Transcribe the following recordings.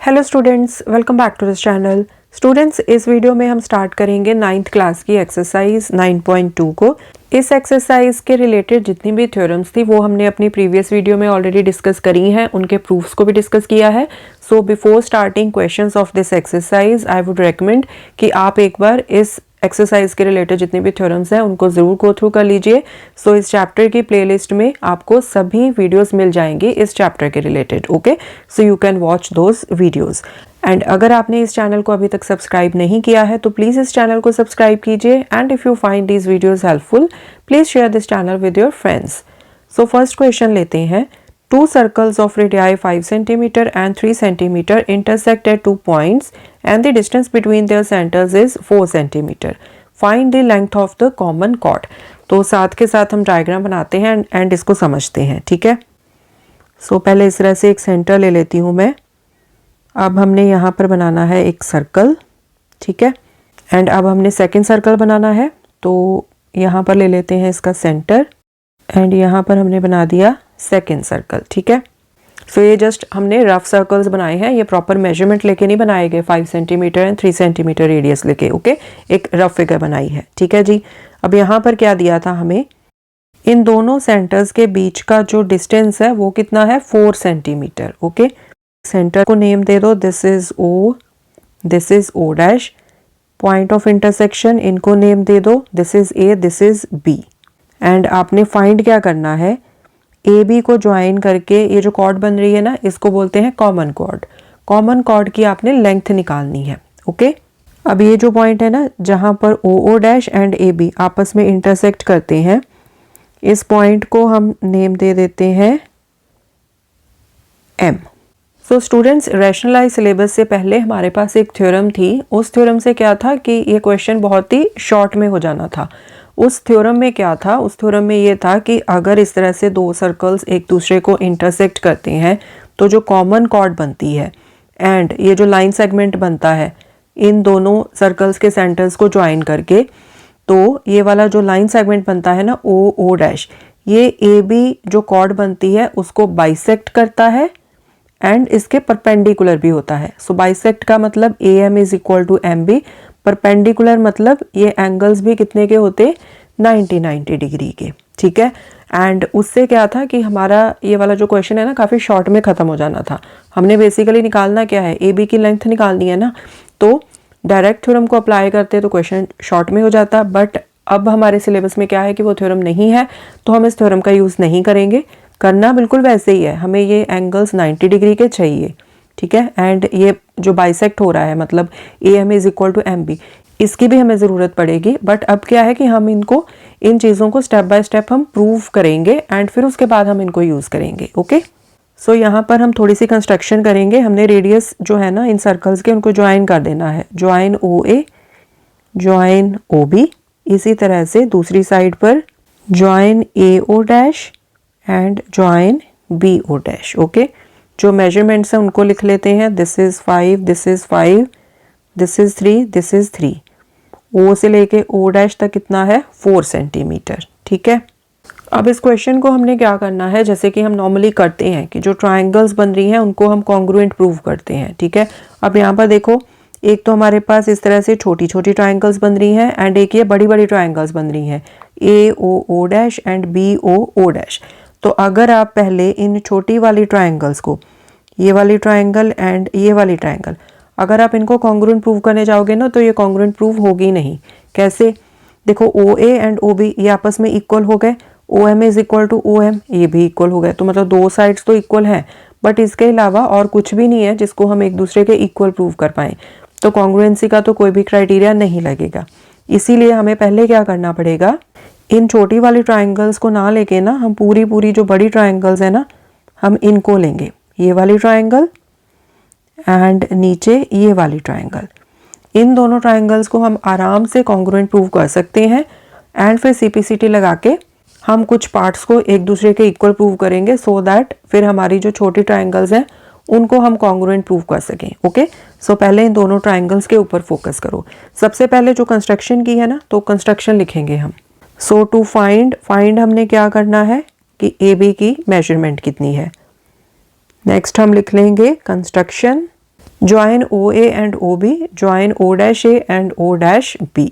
Hello students, welcome back to this channel. Students, इस video में हम स्टार्ट करेंगे 9th क्लास की एक्सरसाइज 9.2 को। इस एक्सरसाइज के रिलेटेड जितनी भी थ्योरम्स थी वो हमने अपनी प्रीवियस वीडियो में ऑलरेडी डिस्कस करी हैं, उनके प्रूफ्स को भी डिस्कस किया है। So before starting questions of this exercise I would recommend कि आप एक बार इस एक्सरसाइज के रिलेटेड जितने भी थ्योरम्स हैं उनको ज़रूर गो थ्रू कर लीजिए। सो इस चैप्टर की प्लेलिस्ट में आपको सभी वीडियोस मिल जाएंगे इस चैप्टर के related. Okay, so you can watch those videos. And अगर आपने इस चैनल को अभी तक सब्सक्राइब नहीं किया है तो प्लीज़ इस चैनल को सब्सक्राइब कीजिए। And if you find these videos helpful please share this channel with your friends. So first question लेते हैं। Two circles of radii 5 cm and 3 cm intersect at 2 points and the distance between their centers is 4 cm. Find the length of the common chord. तो साथ के साथ हम diagram बनाते हैं and इसको समझते हैं, ठीक है। सो पहले इस तरह से एक सेंटर ले लेती हूँ मैं। अब हमने यहाँ पर बनाना है एक सर्कल, ठीक है। एंड अब हमने सेकेंड सर्कल बनाना है, तो यहाँ पर ले लेते हैं इसका सेंटर एंड यहाँ पर हमने बना दिया सेकेंड सर्कल, ठीक है। सो ये जस्ट हमने रफ सर्कल्स बनाए हैं, ये प्रॉपर मेजरमेंट लेके नहीं बनाए गए 5 सेंटीमीटर एंड 3 सेंटीमीटर रेडियस लेके। ओके, एक रफ फिगर बनाई है, ठीक है जी। अब यहाँ पर क्या दिया था हमें, इन दोनों सेंटर्स के बीच का जो डिस्टेंस है वो कितना है, 4 सेंटीमीटर। ओके, सेंटर को नेम दे दो, this is O, this is O dash. Point of intersection इनको नेम दे दो, this is A, this is B. And आपने फाइंड क्या करना है, ए बी को ज्वाइन करके ये जो कॉर्ड बन रही है ना, इसको बोलते हैं कॉमन कॉर्ड। कॉमन कॉर्ड की आपने लेंथ निकालनी है। ओके, अब ये जो पॉइंट है ना जहाँ पर O O dash and A B आपस में इंटरसेक्ट करते हैं, इस पॉइंट को हम नेम दे देते हैं M. So students, rationalise syllabus से पहले हमारे पास एक थ्योरम थी। उस थ्योरम से क्या था कि ये क्वेश्चन बहुत ही शॉर्ट में हो जाना था। उस थ्योरम में क्या था, उस थ्योरम में ये था कि अगर इस तरह से दो सर्कल्स एक दूसरे को इंटरसेक्ट करते हैं तो जो कॉमन कॉर्ड बनती है एंड ये जो लाइन सेगमेंट बनता है इन दोनों सर्कल्स के सेंटर्स को ज्वाइन करके, तो ये वाला जो लाइन सेगमेंट बनता है ना ओ ओ डैश, ये ए बी जो कॉर्ड बनती है उसको बाइसेक्ट करता है एंड इसके परपेंडिकुलर भी होता है। सो बाइसेक्ट का मतलब A M is equal to M B, perpendicular मतलब ये एंगल्स भी कितने के होते, 90 डिग्री के, ठीक है। एंड उससे क्या था कि हमारा ये वाला जो क्वेश्चन है ना काफ़ी शॉर्ट में ख़त्म हो जाना था। हमने बेसिकली निकालना क्या है, ए बी की लेंथ निकालनी है ना, तो डायरेक्ट थ्योरम को अप्लाई करते तो क्वेश्चन शॉर्ट में हो जाता। बट अब हमारे सिलेबस में क्या है कि वो थ्योरम नहीं है, तो हम इस थ्योरम का यूज़ नहीं करेंगे। करना बिल्कुल वैसे ही है, हमें ये एंगल्स 90 डिग्री के चाहिए, ठीक है। एंड ये जो बाइसेक्ट हो रहा है मतलब A M is equal to M B, इसकी भी हमें ज़रूरत पड़ेगी। बट अब क्या है कि हम इनको, इन चीज़ों को स्टेप बाय स्टेप हम प्रूव करेंगे एंड फिर उसके बाद हम इनको यूज़ करेंगे। ओके, सो यहाँ पर हम थोड़ी सी कंस्ट्रक्शन करेंगे। हमने रेडियस जो है ना इन सर्कल्स के उनको ज्वाइन कर देना है, join O A, join O B. इसी तरह से दूसरी साइड पर join A O dash and join B O dash. Okay, जो मेजरमेंट्स हैं उनको लिख लेते हैं, this is 5, this is 5, this is 3, this is 3। O से लेके ओ डैश तक कितना है, 4 सेंटीमीटर, ठीक है। अब इस क्वेश्चन को हमने क्या करना है, जैसे कि हम नॉर्मली करते हैं कि जो ट्राइंगल्स बन रही हैं उनको हम कॉन्ग्रुएंट प्रूव करते हैं, ठीक है। अब यहाँ पर देखो, एक तो हमारे पास इस तरह से छोटी छोटी ट्राइंगल्स बन रही हैं एंड एक ये बड़ी बड़ी ट्राइंगल्स बन रही हैं, A O O dash and B O O dash. तो अगर आप पहले इन छोटी वाली ट्राइंगल्स को, ये वाली ट्राइंगल एंड ये वाली ट्राइंगल, अगर आप इनको कॉन्ग्रुएंट प्रूव करने जाओगे ना तो ये कॉन्ग्रुएंट प्रूव होगी नहीं। कैसे, देखो ओ ए एंड ओ बी ये आपस में इक्वल हो गए, O M is equal to O M, ये भी इक्वल हो गए, तो मतलब दो साइड्स तो इक्वल हैं। बट इसके अलावा और कुछ भी नहीं है जिसको हम एक दूसरे के इक्वल प्रूव कर पाएँ, तो कॉन्ग्रुएंसी का तो कोई भी क्राइटेरिया नहीं लगेगा। इसीलिए हमें पहले क्या करना पड़ेगा, इन छोटी वाली ट्राइंगल्स को ना लेके ना हम पूरी जो बड़ी ट्राइंगल्स है ना हम इनको लेंगे, ये वाली ट्राइंगल एंड नीचे ये वाली ट्राइंगल। इन दोनों ट्राइंगल्स को हम आराम से कॉन्ग्रुएंट प्रूव कर सकते हैं एंड फिर सीपीसीटी लगा के हम कुछ पार्ट्स को एक दूसरे के इक्वल प्रूव करेंगे, सो दैट फिर हमारी जो छोटी ट्राइंगल्स हैं उनको हम कॉन्ग्रुएंट प्रूव कर सकें। ओके, सो पहले इन दोनों ट्राइंगल्स के ऊपर फोकस करो। सबसे पहले जो कंस्ट्रक्शन की है ना, तो कंस्ट्रक्शन लिखेंगे हम। सो टू फाइंड हमने क्या करना है कि ए बी की मेजरमेंट कितनी है। नेक्स्ट हम लिख लेंगे construction, join O A and O B, join O dash A and O dash B.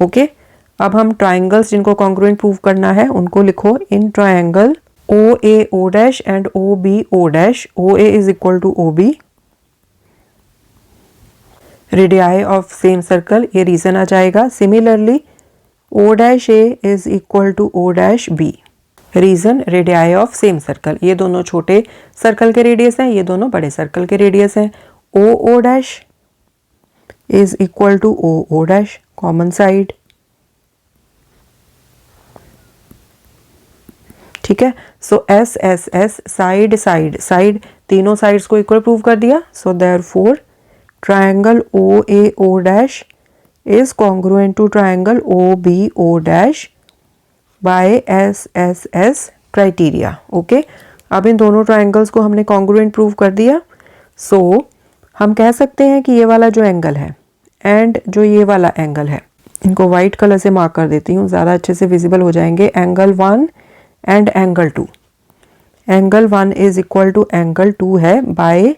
Okay, अब हम ट्राइंगल्स जिनको कॉन्ग्रुएंट प्रूव करना है उनको लिखो। In triangle O A O dash and O B O dash, O A is equal to O B, radii of same circle, ये reason आ जाएगा। Similarly O dash A is equal to O dash B, reason radii of same circle. ये दोनों छोटे circle के radius हैं, ये दोनों बड़े सर्कल के रेडियस हैं। O O dash is equal to O O dash, common side. ठीक है, so S S S, side side side, तीनों साइड्स को इक्वल प्रूव कर दिया। So therefore triangle O A O dash is congruent to triangle O B O dash by S S S criteria. Okay, अब इन दोनों triangles को हमने congruent prove कर दिया। सो हम कह सकते हैं कि ये वाला जो एंगल है एंड जो ये वाला एंगल है, इनको वाइट कलर से मार्क कर देती हूँ, ज़्यादा अच्छे से विजिबल हो जाएंगे। Angle 1 and angle 2, angle 1 is equal to angle 2 है by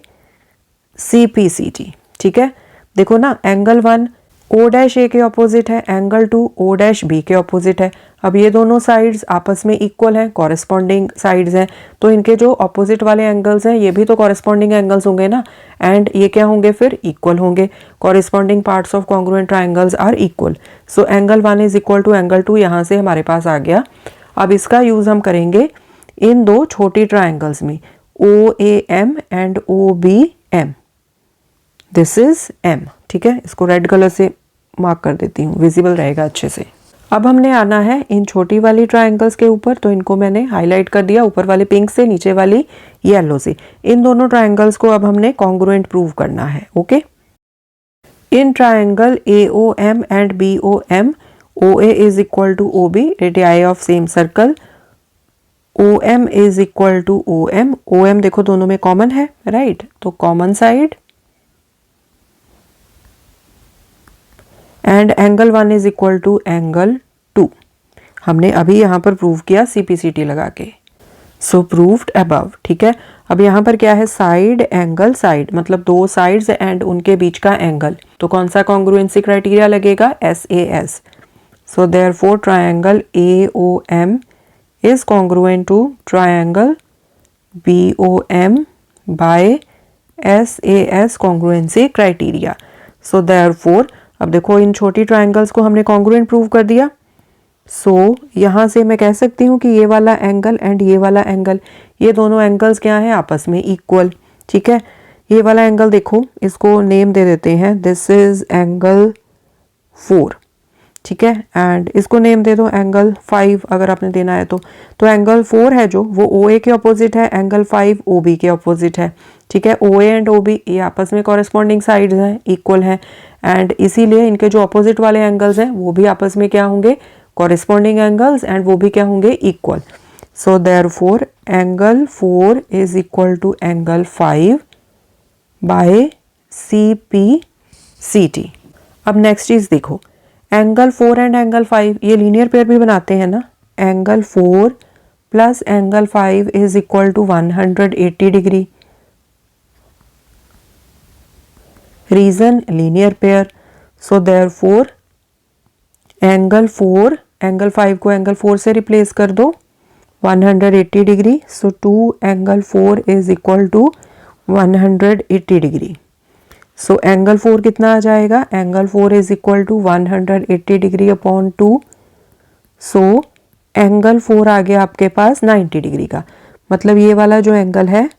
C P C T. ठीक है, देखो ना, एंगल 1 ओ डैश ए के ऑपोजिट है, एंगल 2 ओ डैश बी के ऑपोजिट है। अब ये दोनों साइड्स आपस में इक्वल हैं, कॉरेस्पॉन्डिंग साइड्स हैं, तो इनके जो ऑपोजिट वाले एंगल्स हैं ये भी तो कॉरेस्पॉन्डिंग एंगल्स होंगे ना, एंड ये क्या होंगे फिर, इक्वल होंगे। Corresponding parts of congruent triangles are equal. So angle 1 is equal to angle 2 यहाँ से हमारे पास आ गया। अब इसका यूज हम करेंगे इन दो छोटी ट्राइंगल्स में, O A M and O B M. This is M. ठीक है, इसको रेड कलर से मार्क कर देती हूँ, विजिबल रहेगा अच्छे से। अब हमने आना है इन छोटी वाली ट्राइंगल्स के ऊपर, तो इनको मैंने हाईलाइट कर दिया, ऊपर वाले पिंक से, नीचे वाली येलो से। इन दोनों ट्राइंगल्स को अब हमने कॉन्ग्रुएंट प्रूव करना है। Okay, in triangle A O M and B O M, O A is equal to O B, radii of same circle. O M is equal to O M, O M देखो दोनों में common है, right, तो common side. And angle 1 is equal to angle 2, हमने अभी यहाँ पर prove किया CPCT लगा के। सो प्रूव्ड अबव। ठीक है, अब यहाँ पर क्या है, साइड एंगल साइड, मतलब दो साइड्स एंड उनके बीच का एंगल, तो कौन सा कॉन्ग्रुएंसी क्राइटेरिया लगेगा, SAS। So therefore triangle AOM is congruent to triangle BOM by SAS congruency criteria. So therefore अब देखो इन छोटी ट्राइंगल्स को हमने कॉन्ग्रुएंट प्रूव कर दिया। सो यहाँ से मैं कह सकती हूँ कि ये वाला एंगल एंड ये वाला एंगल, ये दोनों एंगल्स क्या हैं, आपस में इक्वल। ठीक है, ये वाला एंगल देखो, इसको नेम दे देते हैं, दिस इज एंगल 4। ठीक है, एंड इसको नेम दे दो एंगल 5 अगर आपने देना है तो एंगल 4 है जो, वो OA के ऑपोजिट है, एंगल 5 OB के ऑपोजिट है। ठीक है, OA एंड OB ये आपस में कॉरेस्पॉन्डिंग साइड्स हैं, इक्वल हैं, एंड इसीलिए इनके जो ऑपोजिट वाले एंगल्स हैं वो भी आपस में क्या होंगे, कॉरेस्पॉन्डिंग एंगल्स, एंड वो भी क्या होंगे, equal. So therefore angle 4 is equal to angle 5 by CPCT। अब नेक्स्ट चीज देखो, एंगल 4 एंड एंगल 5 ये लीनियर पेयर भी बनाते हैं ना, angle 4 plus angle 5 is equal to 180 degree. Reason linear pair. So therefore angle 4, angle 5 को एंगल 4 से रिप्लेस कर दो, 180 degree. So 2 angle 4 is equal to 180 degree. So angle 4 कितना आ जाएगा, angle 4 is equal to 180 degree upon 2। So angle 4 आ गया आपके पास 90 डिग्री का, मतलब ये वाला जो एंगल है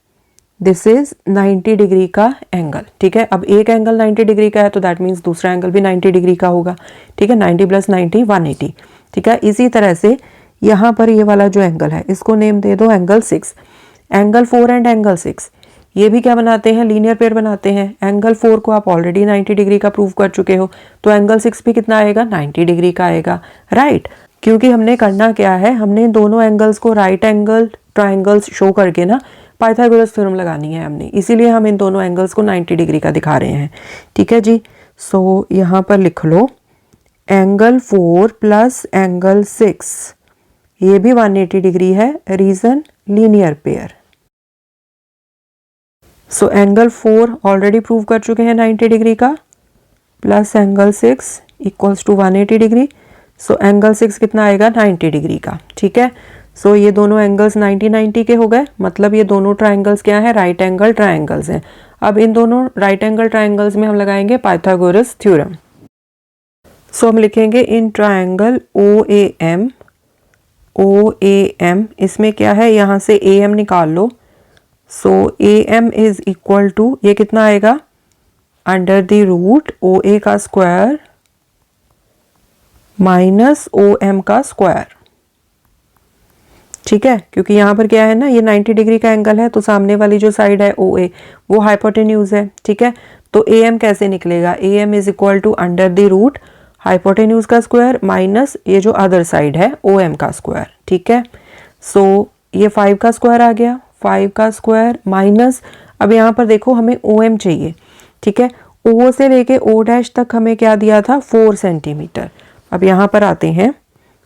दिस इज 90 डिग्री का एंगल। ठीक है, अब एक एंगल 90 डिग्री का है तो दैट मीन्स दूसरा एंगल भी 90 डिग्री का होगा। ठीक है, 90 प्लस 90 180। ठीक है, इसी तरह से यहाँ पर ये वाला जो एंगल है इसको नेम दे दो एंगल 6। एंगल 4 एंड एंगल 6 ये भी क्या बनाते हैं, लीनियर पेयर बनाते हैं। एंगल 4 को आप ऑलरेडी 90 डिग्री का प्रूव कर चुके हो, तो एंगल 6 भी कितना आएगा, 90 डिग्री का आएगा, राइट। क्योंकि हमने करना क्या है, हमने दोनों एंगल्स को राइट एंगल ट्राइंगल्स शो करके ना पाइथागोरस थ्योरम लगानी है हमने, इसीलिए हम इन दोनों एंगल्स को 90 डिग्री का दिखा रहे हैं। ठीक है जी, सो यहाँ पर लिख लो एंगल 4 प्लस एंगल 6 ये भी 180 डिग्री है, reason linear pair. So angle 4 already prove कर चुके हैं 90 डिग्री का, plus angle 6 equals to 180 degree. So angle 6 कितना आएगा 90 डिग्री का, ठीक है। सो ये दोनों एंगल्स 90 के हो गए, मतलब ये दोनों ट्राइंगल्स क्या है, राइट एंगल ट्राइंगल्स हैं। अब इन दोनों राइट एंगल ट्राइंगल्स में हम लगाएंगे पाइथागोरस थ्योरम। सो हम लिखेंगे in triangle O A M, इसमें क्या है, यहाँ से ए एम निकाल लो। So A M is equal to, ये कितना आएगा, under the root O A का स्क्वायर माइनस ओ एम का स्क्वायर, ठीक है। क्योंकि यहाँ पर क्या है ना, ये 90 डिग्री का एंगल है, तो सामने वाली जो साइड है ओ ए वो हाइपोटेन्यूज है, ठीक है। तो ए एम कैसे निकलेगा, A M is equal to under the root hypotenuse का स्क्वायर माइनस ये जो अदर साइड है ओ एम का स्क्वायर, ठीक है। सो ये 5 का स्क्वायर आ गया, 5 का स्क्वायर माइनस, अब यहाँ पर देखो हमें ओ एम चाहिए, ठीक है। ओ से लेके ओ डैश तक हमें क्या दिया था, 4 सेंटीमीटर। अब यहाँ पर आते हैं,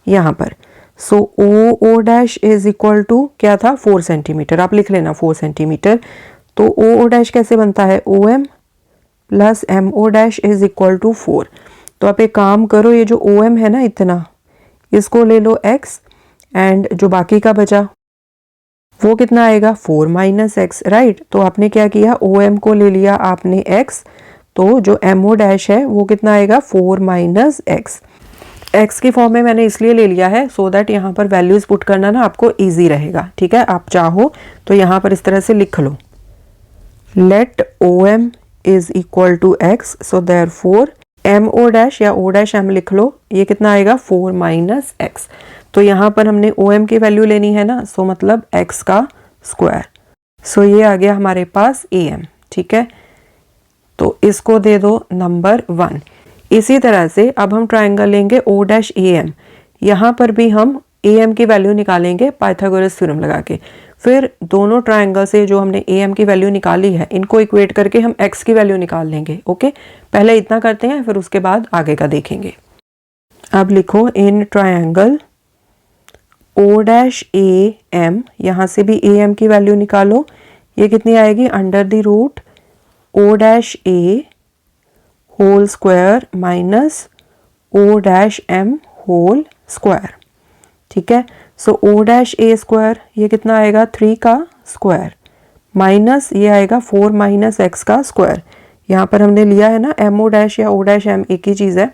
यहाँ पर so O dash is equal to क्या था, 4 सेंटीमीटर, आप लिख लेना 4 सेंटीमीटर। तो ओ डैश कैसे बनता है, O M plus M O dash is equal to 4। तो आप एक काम करो, ये जो ओ एम है ना इतना, इसको ले लो x, एंड जो बाकी का बचा वो कितना आएगा, 4 माइनस एक्स, राइट। तो आपने क्या किया, ओ एम को ले लिया आपने x, तो जो एम ओ डैश है वो कितना आएगा, 4 माइनस एक्स। एक्स की फॉर्म में मैंने इसलिए ले लिया है सो दैट यहाँ पर वैल्यूज पुट करना ना आपको इजी रहेगा, ठीक है। आप चाहो तो यहाँ पर इस तरह से लिख लो, let O M is equal to X, so therefore M O dash या ओ डैश एम लिख लो, ये कितना आएगा, 4 माइनस एक्स। तो यहाँ पर हमने ओ एम की वैल्यू लेनी है ना, सो मतलब एक्स का स्क्वायर। सो ये आ गया हमारे पास ए एम, ठीक है। तो इसको दे दो नंबर 1। इसी तरह से अब हम ट्रायंगल लेंगे ओ डैश ए एम, यहाँ पर भी हम ए एम की वैल्यू निकालेंगे पाइथागोरस थ्योरम लगा के। फिर दोनों ट्रायंगल से जो हमने ए एम की वैल्यू निकाली है इनको इक्वेट करके हम एक्स की वैल्यू निकाल लेंगे, ओके। पहले इतना करते हैं, फिर उसके बाद आगे का देखेंगे। अब लिखो in triangle O dash A M, यहाँ से भी ए एम की वैल्यू निकालो, ये कितनी आएगी, under the root O dash A whole square minus O dash M whole square, ठीक है। सो ओ डैश ए स्क्वायर ये कितना आएगा, 3 का स्क्वायर माइनस ये आएगा 4 माइनस एक्स का स्क्वायर। यहाँ पर हमने लिया है ना एम ओ डैश या ओ डैश एम, एक ही चीज़ है।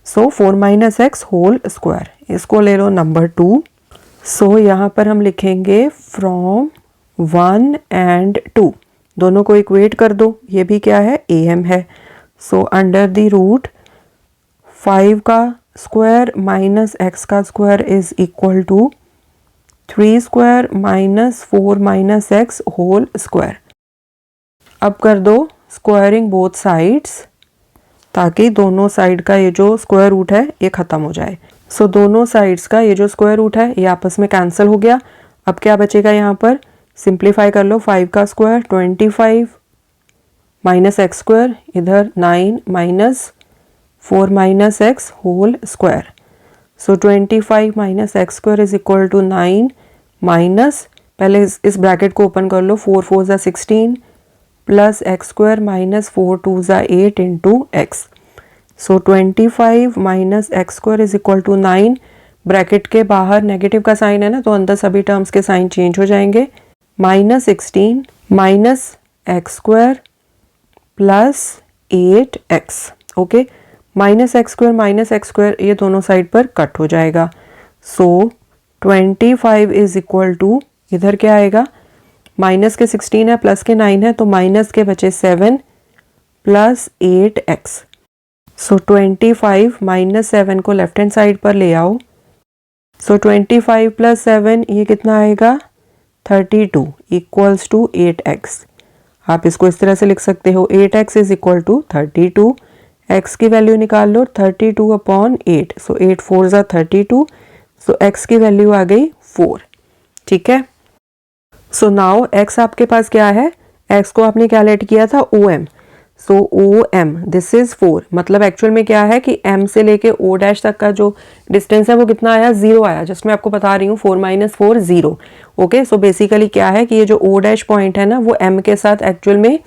सो 4 माइनस एक्स होल स्क्वायर, इसको ले लो नंबर 2। सो यहाँ पर हम लिखेंगे फ्रॉम 1 एंड 2, दोनों को इक्वेट कर दो, ये भी क्या है, ए एम है। सो अंडर द रूट 5 का स्क्वायर माइनस एक्स का square is equal to 3 square minus 4 minus X whole square. अब कर दो स्क्वायरिंग बोथ साइड्स, ताकि दोनों साइड का ये जो स्क्वायर रूट है ये ख़त्म हो जाए। सो दोनों साइड्स का ये जो स्क्वायर रूट है ये आपस में कैंसिल हो गया। अब क्या बचेगा, यहाँ पर सिंप्लीफाई कर लो, 5 का स्क्वायर 25 माइनस एक्स स्क्वायर, इधर 9 minus 4 minus X whole square. So 25 minus X square is equal to 9 minus, पहले इस ब्रैकेट को ओपन कर लो, 4 4 ज़ा 16 प्लस एक्स स्क्वायर माइनस 4 2 ज़ा 8 into X. So 25 minus X square is equal to 9, bracket के बाहर negative का साइन है ना, तो अंदर सभी टर्म्स के साइन चेंज हो जाएंगे, minus 16 minus X square plus 8x, okay. Minus X square ये दोनों साइड पर कट हो जाएगा। सो 25 इज इक्वल टू, इधर क्या आएगा, माइनस के 16 है प्लस के 9 है, तो माइनस के बचे 7 प्लस 8x। सो 25 माइनस 7 को लेफ्ट हैंड साइड पर ले आओ। सो 25 प्लस 7 ये कितना आएगा, 32 इक्वल्स टू 8x। आप इसको इस तरह से लिख सकते हो, 8x is equal to 32, x की वैल्यू निकाल लो 32 अपॉन 8, सो 8 4 ज़ा 32, सो x की वैल्यू आ गई 4, ठीक है। सो नाउ x आपके पास क्या है, x को आपने क्या लेट किया था, O M. So O M this is 4, मतलब एक्चुअल में क्या है कि एम से लेके ओ डैश तक का जो डिस्टेंस है वो कितना आया, 0 आया। जस्ट मैं आपको बता रही हूँ 4 - 4 0। ओके, सो बेसिकली क्या है कि ये जो ओ डैश पॉइंट है ना वो एम के साथ एक्चुअल में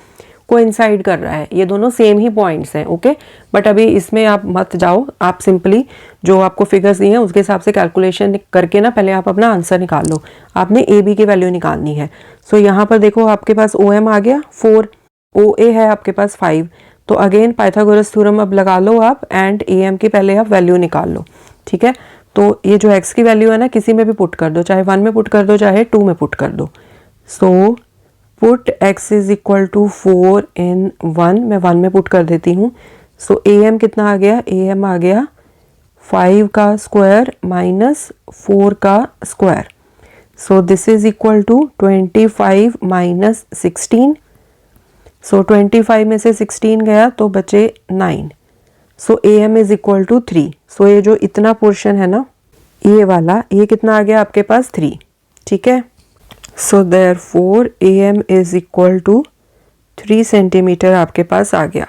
कोइंसाइड कर रहा है, ये दोनों सेम ही पॉइंट्स हैं। ओके, बट अभी इसमें आप मत जाओ, आप सिंपली जो आपको फिगर्स दिए हैं उसके हिसाब से कैलकुलेशन करके ना पहले आप अपना आंसर निकाल लो। आपने ए बी की वैल्यू निकालनी है। सो यहाँ पर देखो आपके पास ओ एम आ गया 4, ओ ए है आपके पास 5, तो अगेन पाइथागोरस थ्योरम अब लगा लो आप एंड ए एम की पहले आप वैल्यू निकाल लो। ठीक है, तो ये जो एक्स की वैल्यू है ना किसी में भी पुट कर दो, चाहे 1 में पुट कर दो चाहे 2 में पुट कर दो। So put x is equal to 4 in 1, मैं 1 में पुट कर देती हूँ। सो ए एम कितना आ गया, ए एम आ गया 5 का स्क्वायर माइनस 4 का square. So this is equal to 25 minus 16। So 25 में से 16 गया तो बचे 9। So A M is equal to 3। So ये जो इतना पोर्शन है ना ये वाला, ये कितना आ गया आपके पास 3। ठीक है, so therefore A M is equal to 3 centimetre आपके पास आ गया।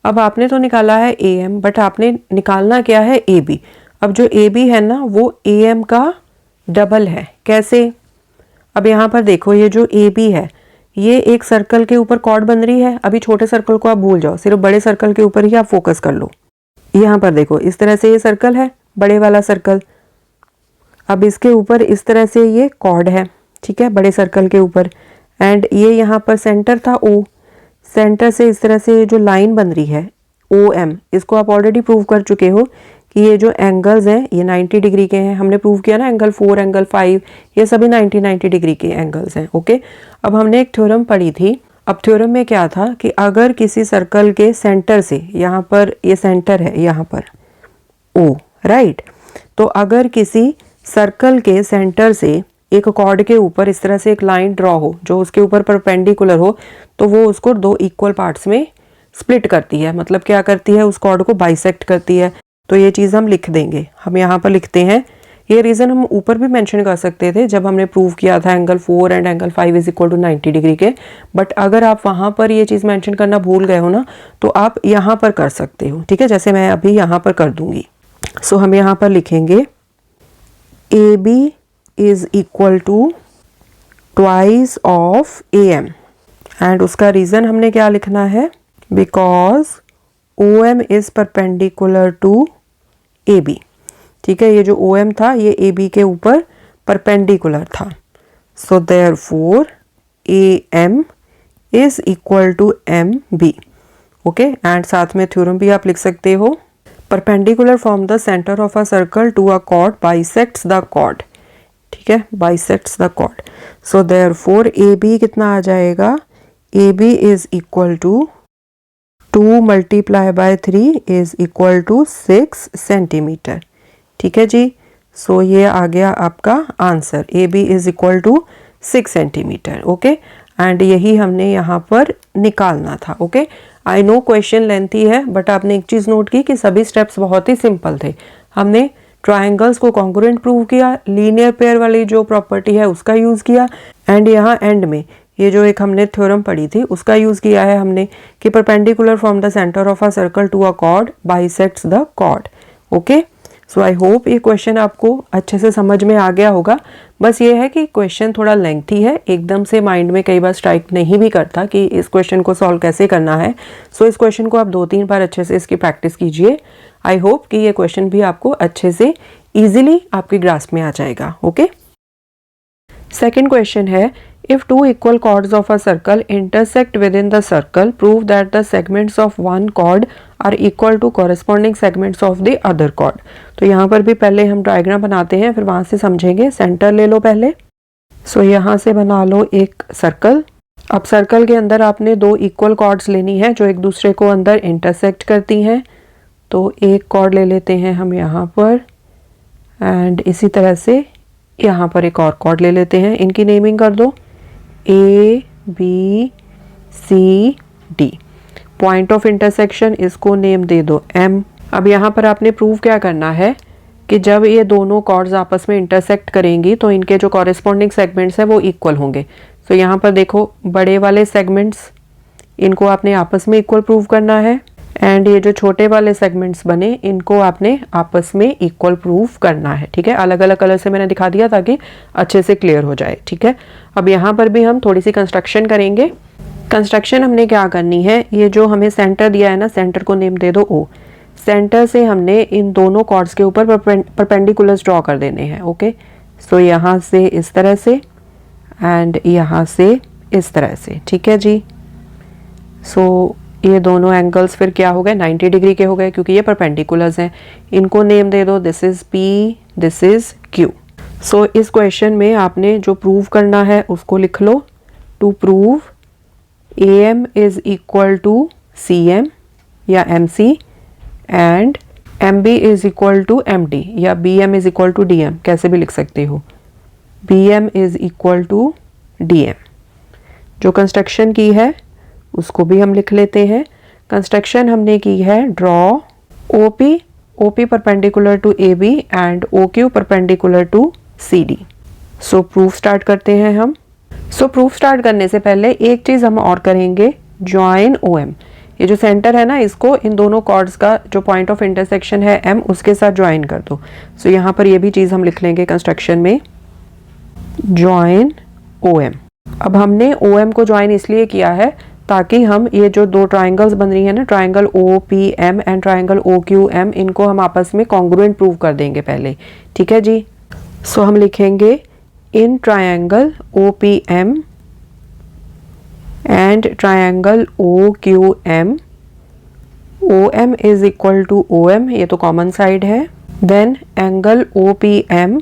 अब आपने तो निकाला है ए एम, बट आपने निकालना क्या है, ए बी। अब जो ए बी है ना वो ए एम का डबल है। कैसे, अब यहाँ पर देखो ये जो ए बी है ये एक सर्कल के ऊपर कॉर्ड बन रही है। अभी छोटे सर्कल को आप भूल जाओ, सिर्फ बड़े सर्कल के ऊपर ही आप फोकस कर लो। यहाँ पर देखो इस तरह से ये सर्कल है, बड़े वाला सर्कल। अब इसके ऊपर इस तरह से ये कॉर्ड है, ठीक है, बड़े सर्कल के ऊपर। एंड ये यहाँ पर सेंटर था ओ, सेंटर से इस तरह से जो लाइन बन रही है ओ एम, इसको आप ऑलरेडी प्रूव कर चुके हो कि ये जो एंगल्स हैं ये 90 डिग्री के हैं। हमने प्रूव किया ना, एंगल 4 एंगल 5 ये सभी 90 डिग्री के एंगल्स हैं। ओके, अब हमने एक थ्योरम पढ़ी थी। अब थ्योरम में क्या था कि अगर किसी सर्कल के सेंटर से, यहाँ पर ये सेंटर है यहाँ पर ओ, राइट, तो अगर किसी सर्कल के सेंटर से एक कॉर्ड के ऊपर इस तरह से एक लाइन ड्रॉ हो जो उसके ऊपर परपेंडिकुलर हो, तो वो उसको 2 इक्वल पार्ट्स में स्प्लिट करती है। मतलब क्या करती है, उस कॉर्ड को बाइसेक्ट करती है। तो ये चीज़ हम लिख देंगे, हम यहाँ पर लिखते हैं। ये रीज़न हम ऊपर भी मेंशन कर सकते थे जब हमने प्रूव किया था angle 4 and angle 5 is equal to 90 degree के, बट अगर आप वहाँ पर ये चीज़ मेंशन करना भूल गए हो ना तो आप यहाँ पर कर सकते हो। ठीक है, जैसे मैं अभी यहाँ पर कर दूंगी। सो हम यहाँ पर लिखेंगे A B is equal to twice of AM and उसका रीज़न हमने क्या लिखना है, because OM is perpendicular to AB। ठीक है, ये जो OM था ये AB के ऊपर परपेंडिकुलर था। So therefore AM is equal to MB। Okay, and साथ में थ्योरम भी आप लिख सकते हो, perpendicular from the centre of a circle to a chord bisects the chord. ठीक है, bisects the chord. So therefore A B कितना आ जाएगा, A B is equal to 2 multiply by 3 is equal to 6 centimetre. ठीक है जी, so ये आ गया आपका answer, A B is equal to 6 centimetre. Okay, and यही हमने यहाँ पर निकालना था। Okay, I know question lengthy है, बट आपने एक चीज़ नोट की कि सभी स्टेप्स बहुत ही सिंपल थे। हमने ट्रायंगल्स को कॉन्ग्रुएंट प्रूव किया, लीनियर पेयर वाली जो प्रॉपर्टी है उसका यूज़ किया, एंड यहाँ एंड में ये जो एक हमने थ्योरम पढ़ी थी उसका यूज़ किया है हमने कि perpendicular from the centre of a circle to a chord bisects the chord. Okay, so I hope ये क्वेश्चन आपको अच्छे से समझ में आ गया होगा। बस ये है कि क्वेश्चन थोड़ा लेंथी है, एकदम से माइंड में कई बार स्ट्राइक नहीं भी करता कि इस क्वेश्चन को सॉल्व कैसे करना है। सो इस क्वेश्चन को आप 2-3 बार अच्छे से इसकी प्रैक्टिस कीजिए। आई होप कि ये क्वेश्चन भी आपको अच्छे से इजीली आपकी ग्रास्प में आ जाएगा। ओके, सेकंड क्वेश्चन है, if 2 equal chords of a circle intersect within the circle prove that the segments of one chord are equal to corresponding segments of the other chord. तो यहाँ पर भी पहले हम डायग्राम बनाते हैं, फिर वहाँ से समझेंगे। सेंटर ले लो पहले। सो यहाँ से बना लो एक सर्कल। अब सर्कल के अंदर आपने 2 इक्वल कॉर्ड्स लेनी है जो एक दूसरे को अंदर इंटरसेक्ट करती हैं। तो एक कॉर्ड ले लेते हैं हम यहाँ पर, एंड इसी तरह से यहाँ पर एक और कॉर्ड ले लेते हैं। इनकी नेमिंग कर दो A B C D। Point of intersection इसको नेम दे दो M। अब यहाँ पर आपने प्रूव क्या करना है कि जब ये दोनों कॉर्ड्स आपस में इंटरसेक्ट करेंगी तो इनके जो कॉरेस्पॉन्डिंग सेगमेंट्स हैं वो इक्वल होंगे। सो यहाँ पर देखो बड़े वाले सेगमेंट्स इनको आपने आपस में इक्वल प्रूव करना है, एंड ये जो छोटे वाले सेगमेंट्स बने इनको आपने आपस में इक्वल प्रूव करना है। ठीक है, अलग अलग कलर से मैंने दिखा दिया ताकि अच्छे से क्लियर हो जाए। ठीक है, अब यहाँ पर भी हम थोड़ी सी कंस्ट्रक्शन करेंगे। कंस्ट्रक्शन हमने क्या करनी है, ये जो हमें सेंटर दिया है ना, सेंटर को नेम दे दो ओ। सेंटर से हमने इन दोनों कॉर्ड्स के ऊपर परपेंडिकुलर्स ड्रॉ कर देने हैं। ओके, सो यहाँ से इस तरह से एंड यहाँ से इस तरह से। ठीक है जी, सो ये दोनों एंगल्स फिर क्या हो गए, 90 डिग्री के हो गए क्योंकि ये परपेंडिकुलर्स हैं। इनको नेम दे दो, this is P, this is Q. So इस क्वेश्चन में आपने जो प्रूव करना है उसको लिख लो। To prove AM is equal to CM या MC and MB is equal to MD या BM is equal to DM, कैसे भी लिख सकते हो। BM is equal to DM। जो कंस्ट्रक्शन की है उसको भी हम लिख लेते हैं। कंस्ट्रक्शन हमने की है, draw OP perpendicular to AB and OQ perpendicular to CD। So proof start करते हैं हम। सो प्रूफ स्टार्ट करने से पहले एक चीज हम और करेंगे, ज्वाइन OM। ये जो सेंटर है ना, इसको इन दोनों कॉर्ड्स का जो पॉइंट ऑफ इंटरसेक्शन है M, उसके साथ ज्वाइन कर दो। सो यहाँ पर ये भी चीज हम लिख लेंगे कंस्ट्रक्शन में, ज्वाइन OM। अब हमने OM को ज्वाइन इसलिए किया है ताकि हम ये जो दो ट्राइंगल्स बन रही है ना, triangle OPM and triangle OQM, इनको हम आपस में कॉन्ग्रुएंट प्रूव कर देंगे पहले। ठीक है जी, सो हम लिखेंगे in triangle OPM and triangle OQM, OM is equal to OM, ये तो कॉमन साइड है, then angle OPM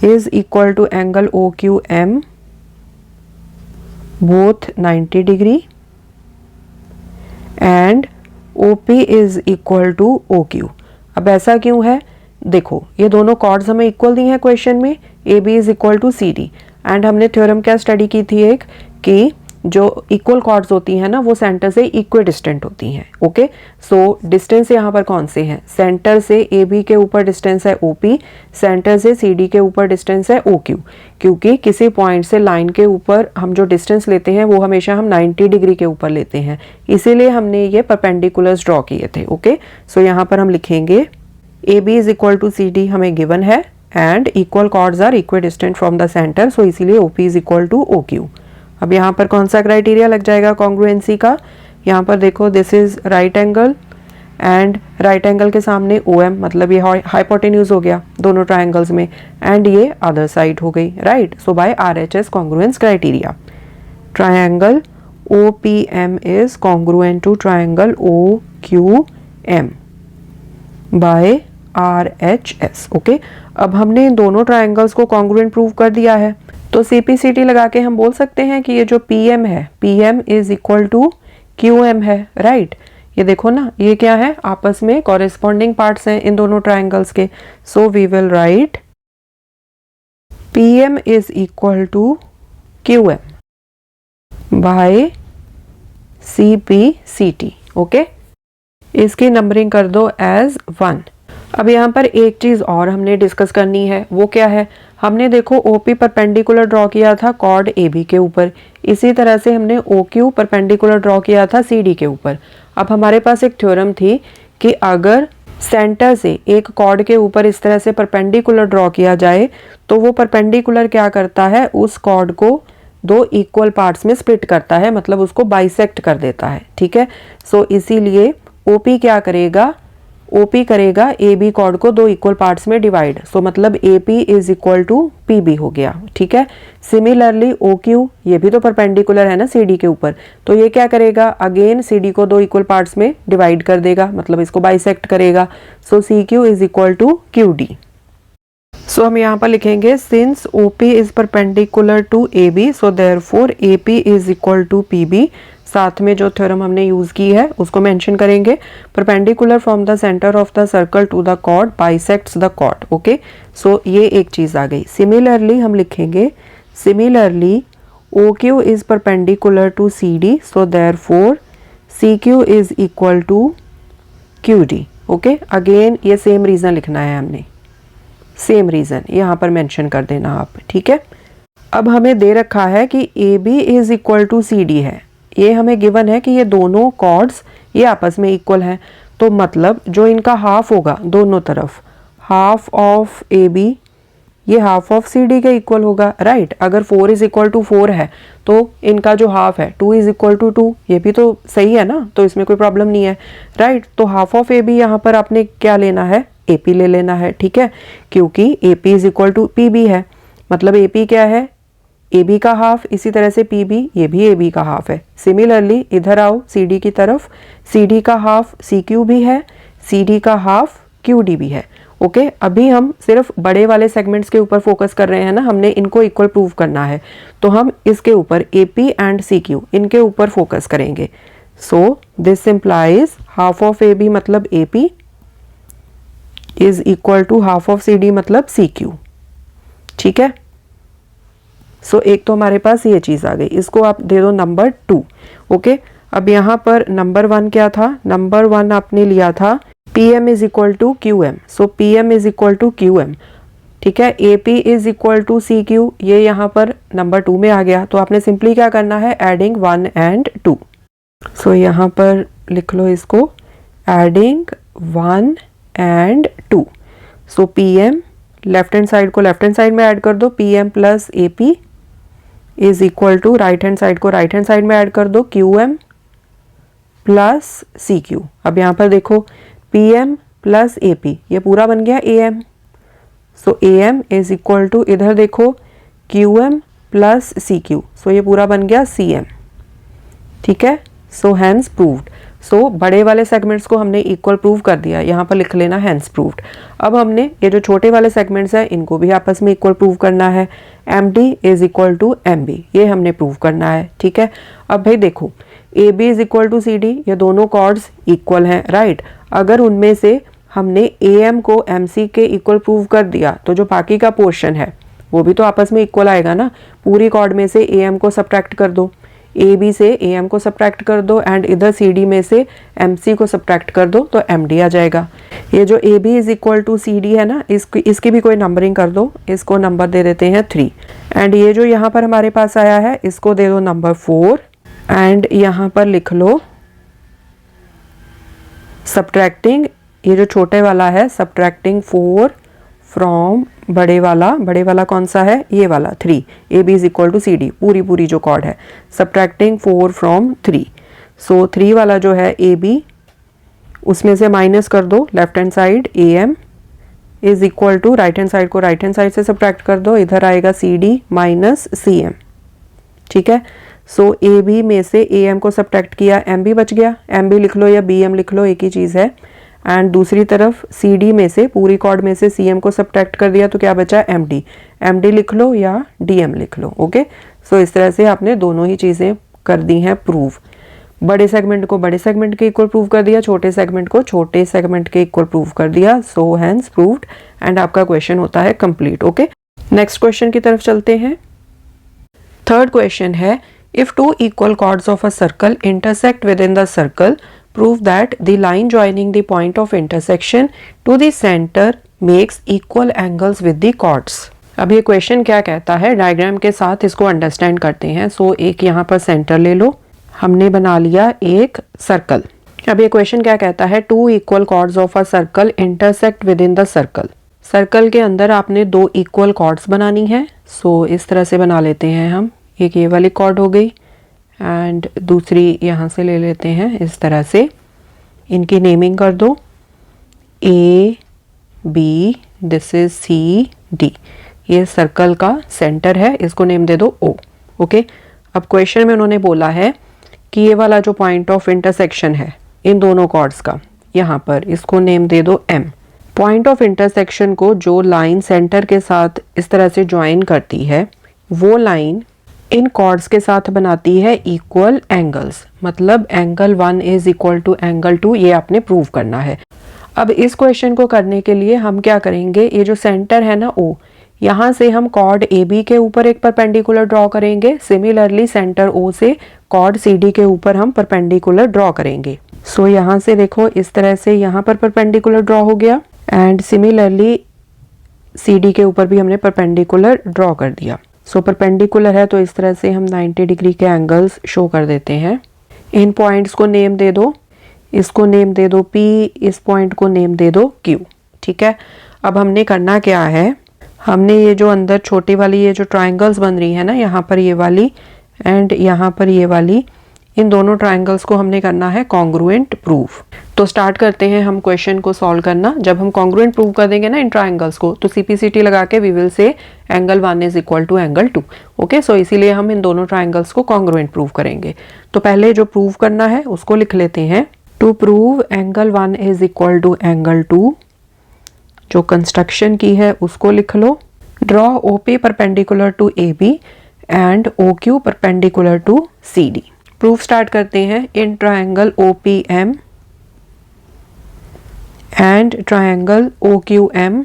is equal to angle OQM both 90 degree and OP is equal to OQ। अब ऐसा क्यों है, देखो ये दोनों कॉर्ड्स हमें इक्वल दी हैं क्वेश्चन में, AB is equal to CD and हमने थ्योरम क्या स्टडी की थी एक, कि जो इक्वल कॉर्ड्स होती हैं ना वो सेंटर से इक्विडिस्टेंट होती हैं। ओके, सो डिस्टेंस यहाँ पर कौन से हैं, सेंटर से AB के ऊपर डिस्टेंस है OP, सेंटर से CD के ऊपर डिस्टेंस है OQ। क्योंकि किसी पॉइंट से लाइन के ऊपर हम जो डिस्टेंस लेते हैं वो हमेशा हम 90 डिग्री के ऊपर लेते हैं, इसीलिए हमने ये परपेंडिकुलर्स ड्रॉ किए थे। ओके, सो यहाँ पर हम लिखेंगे AB is equal to CD हमें गिवन है and equal chords are equidistant from the centre, so इसीलिए OP is equal to OQ। अब यहाँ पर कौन सा क्राइटेरिया लग जाएगा कॉन्ग्रुएंसी का, यहाँ पर देखो this is right angle and right angle के सामने OM, मतलब ये हाइपोटेन्यूज हो गया दोनों ट्राइंगल्स में, एंड ये अदर साइड हो गई, right. So by RHS congruence criteria, triangle OPM is congruent to triangle OQM by RHS। Okay, अब हमने इन दोनों ट्राइंगल्स को कॉन्ग्रुएंट प्रूव कर दिया है, तो CPCT लगा के हम बोल सकते हैं कि ये जो PM है, PM is equal to QM है, राइट। ये देखो ना, ये क्या है, आपस में कॉरेस्पॉन्डिंग पार्ट्स हैं इन दोनों ट्राइंगल्स के। So we will write PM is equal to QM by CPCT। Okay, इसकी नंबरिंग कर दो एज 1। अब यहाँ पर एक चीज और हमने डिस्कस करनी है, वो क्या है, हमने देखो OP परपेंडिकुलर ड्रॉ किया था कॉर्ड AB के ऊपर, इसी तरह से हमने OQ परपेंडिकुलर ड्रॉ किया था CD के ऊपर। अब हमारे पास एक थ्योरम थी कि अगर सेंटर से एक कॉर्ड के ऊपर इस तरह से परपेंडिकुलर ड्रॉ किया जाए तो वो परपेंडिकुलर क्या करता है, उस कॉर्ड को दो इक्वल पार्ट्स में स्प्लिट करता है, मतलब उसको बाइसेक्ट कर देता है। ठीक है, सो इसीलिए OP क्या करेगा, OP करेगा AB कॉर्ड को दो इक्वल पार्ट्स में डिवाइड, सो मतलब AP is equal to PB हो गया। ठीक है, सिमिलरली OQ, ये भी तो परपेंडिकुलर है ना CD के ऊपर, तो ये क्या करेगा, अगेन CD को दो इक्वल पार्ट्स में डिवाइड कर देगा, मतलब इसको बाइसेक्ट करेगा, so CQ is equal to QD। So हम यहाँ पर लिखेंगे since OP is perpendicular to AB, so therefore AP is equal to PB। साथ में जो थ्योरम हमने यूज की है उसको मेंशन करेंगे, perpendicular from the centre of the circle to the chord bisects the chord. Okay, so ये एक चीज आ गई। सिमिलरली हम लिखेंगे, similarly OQ is perpendicular to CD, so therefore CQ is equal to QD। Okay, again ये same reason लिखना है हमने, सेम रीजन यहाँ पर मेंशन कर देना आप। ठीक है, अब हमें दे रखा है कि AB is equal to CD है, ये हमें गिवन है कि ये दोनों कॉर्ड्स ये आपस में इक्वल हैं, तो मतलब जो इनका हाफ होगा दोनों तरफ, हाफ ऑफ ए बी ये हाफ ऑफ सी डी के इक्वल होगा, राइट। अगर 4 इज इक्वल टू 4 है तो इनका जो हाफ है 2 इज इक्वल टू 2, ये भी तो सही है ना, तो इसमें कोई प्रॉब्लम नहीं है, राइट। तो हाफ ऑफ ए बी यहाँ पर आपने क्या लेना है, ए पी ले लेना है, ठीक है, क्योंकि A P is equal to P B है, मतलब ए पी क्या है, ए बी का हाफ, इसी तरह से पी बी ये भी ए बी का हाफ है। सिमिलरली इधर आओ सी डी की तरफ, सी डी का हाफ सी क्यू भी है, सी डी का हाफ क्यू डी भी है, ओके। अभी हम सिर्फ बड़े वाले सेगमेंट्स के ऊपर फोकस कर रहे हैं ना, हमने इनको इक्वल प्रूव करना है, तो हम इसके ऊपर A P and C Q इनके ऊपर फोकस करेंगे। So this implies half of A B मतलब A P is equal to half of C D मतलब सी क्यू, ठीक है। सो एक तो हमारे पास ये चीज आ गई, इसको आप दे दो नंबर 2, ओके। अब यहाँ पर नंबर 1 क्या था, नंबर 1 आपने लिया था Pm is equal to Q M, so Pm is equal to Q M, ठीक है। AP is equal to C Q, ये यहाँ पर नंबर 2 में आ गया, तो आपने सिंपली क्या करना है, एडिंग 1 एंड 2। सो यहाँ पर लिख लो इसको, adding 1 and 2। So Pm left hand side को लेफ्ट हैंड साइड में ऐड कर दो, Pm plus AP is equal to right hand side को राइट हैंड साइड में ऐड कर दो, QM प्लस CQ। अब यहाँ पर देखो PM प्लस AP ये पूरा बन गया AM, so AM is equal to इधर देखो QM प्लस CQ, सो ये पूरा बन गया CM, ठीक है। सो हैंस प्रूव्ड, सो बड़े वाले सेगमेंट्स को हमने इक्वल प्रूव कर दिया, यहाँ पर लिख लेना हैंस प्रूव्ड। अब हमने ये जो छोटे वाले सेगमेंट्स हैं इनको भी आपस में इक्वल प्रूव करना है, MD is equal to MB ये हमने प्रूव करना है, ठीक है। अब भाई देखो AB is equal to CD ये दोनों कॉर्ड्स इक्वल हैं, राइट। अगर उनमें से हमने AM को MC के इक्वल प्रूव कर दिया तो जो बाकी का पोर्शन है वो भी तो आपस में इक्वल आएगा ना। पूरी कॉर्ड में से AM को सब्ट्रैक्ट कर दो, AB से AM को सब्ट्रैक्ट कर दो एंड इधर CD में से MC को सब्ट्रैक्ट कर दो तो MD आ जाएगा। ये जो AB is equal to CD है ना, इसकी भी कोई नंबरिंग कर दो, इसको नंबर दे देते हैं 3 एंड ये जो यहाँ पर हमारे पास आया है इसको दे दो नंबर 4 एंड यहाँ पर लिख लो सब्ट्रैक्टिंग, ये जो छोटे वाला है सब्ट्रैक्टिंग 4 फ्रॉम बड़े वाला कौन सा है, ये वाला 3, AB is equal to CD पूरी जो कॉर्ड है, सब्ट्रैक्टिंग 4 फ्रॉम 3। सो 3 वाला जो है AB उसमें से माइनस कर दो left hand side, AM is equal to right hand side को राइट हैंड साइड से सब्ट्रैक्ट कर दो, इधर आएगा CD माइनस CM, ठीक है। सो AB में से AM को सब्ट्रैक्ट किया, MB बच गया, MB लिख लो या BM लिख लो एक ही चीज़ है, एंड दूसरी तरफ CD में से पूरी कॉर्ड में से CM को सब्ट्रैक्ट कर दिया तो क्या बचा, MD लिख लो या DM लिख लो, ओके। सो इस तरह से आपने दोनों ही चीज़ें कर दी हैं प्रूव, बड़े सेगमेंट को बड़े सेगमेंट के इक्वल प्रूव कर दिया, छोटे सेगमेंट को छोटे सेगमेंट के इक्वल प्रूव कर दिया, सो हैंस प्रूव्ड एंड आपका क्वेश्चन होता है कंप्लीट, ओके। नेक्स्ट क्वेश्चन की तरफ चलते हैं। थर्ड क्वेश्चन है, if two equal chords of a circle intersect within the circle, prove that the line joining the point of intersection to the center makes equal angles with the chords। अब ये question क्या कहता है, diagram के साथ इसको understand करते हैं। सो एक यहाँ पर सेंटर ले लो, हमने बना लिया एक सर्कल। अब ये क्वेश्चन क्या कहता है, two equal chords of a circle intersect within the circle. Circle के अंदर आपने दो इक्वल कॉर्ड्स बनानी है। सो इस तरह से बना लेते हैं हम, एक ये वाली कॉर्ड हो गई एंड दूसरी यहाँ से ले लेते हैं इस तरह से। इनकी नेमिंग कर दो, A B, this is C D. ये सर्कल का सेंटर है, इसको नेम दे दो ओ, ओके। अब क्वेश्चन में उन्होंने बोला है कि ये वाला जो पॉइंट ऑफ इंटरसेक्शन है इन दोनों कॉर्ड्स का, यहाँ पर इसको नेम दे दो एम। पॉइंट ऑफ इंटरसेक्शन को जो लाइन सेंटर के साथ इस तरह से ज्वाइन करती है, वो लाइन इन कॉर्ड्स के साथ बनाती है इक्वल एंगल्स, मतलब angle 1 is equal to angle 2, ये आपने प्रूव करना है। अब इस क्वेश्चन को करने के लिए हम क्या करेंगे, ये जो सेंटर है ना ओ, यहाँ से हम कॉर्ड ए बी के ऊपर एक परपेंडिकुलर ड्रॉ करेंगे। सिमिलरली सेंटर ओ से कॉर्ड सी डी के ऊपर हम परपेंडिकुलर ड्रॉ करेंगे। सो यहाँ से देखो इस तरह से यहाँ पर परपेंडिकुलर ड्रॉ हो गया एंड सिमिलरली सी डी के ऊपर भी हमने परपेंडिकुलर ड्रॉ कर दिया। सो परपेंडिकुलर है तो इस तरह से हम 90 डिग्री के एंगल्स शो कर देते हैं। इन पॉइंट्स को नेम दे दो, इसको नेम दे दो P, इस पॉइंट को नेम दे दो Q। ठीक है, अब हमने करना क्या है, हमने ये जो अंदर छोटी वाली ये जो ट्रायंगल्स बन रही है ना, यहाँ पर ये वाली एंड यहाँ पर ये वाली, इन दोनों ट्रायंगल्स को हमने करना है कॉन्ग्रुएंट प्रूव। तो स्टार्ट करते हैं हम क्वेश्चन को सॉल्व करना। जब हम कॉन्ग्रुएंट प्रूव कर देंगे ना इन ट्रायंगल्स को, तो CPCT लगा के we will say angle 1 is equal to angle 2। Okay, so इसीलिए हम इन दोनों ट्रायंगल्स को कॉन्ग्रुएंट प्रूव करेंगे। तो पहले जो प्रूव करना है उसको लिख लेते हैं। To prove angle 1 is equal to angle 2, जो कंस्ट्रक्शन की है उसको लिख लो। Draw OP perpendicular to AB and OQ perpendicular to CD। Proof start करते हैं। In triangle OPM and triangle OQM।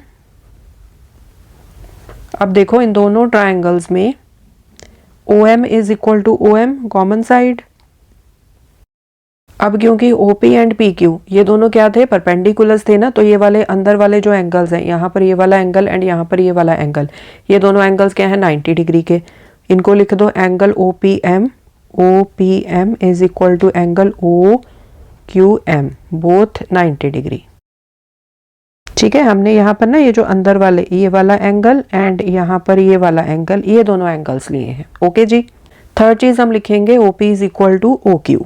अब देखो इन दोनों ट्रायंगल्स में OM is equal to OM common side. अब क्योंकि OP एंड PQ ये दोनों क्या थे, परपेंडिकुलर्स थे ना, तो ये वाले अंदर वाले जो एंगल्स हैं, यहाँ पर ये वाला एंगल एंड यहाँ पर ये वाला एंगल, ये दोनों एंगल्स क्या है 90 डिग्री के। इनको लिख दो angle OPM is equal to angle OQM, both 90 degree. ठीक है, हमने यहाँ पर ना ये जो अंदर वाले ये वाला एंगल एंड यहाँ पर ये वाला एंगल, ये दोनों एंगल्स लिए हैं। ओके जी। थर्ड चीज हम लिखेंगे OP is equal to OQ।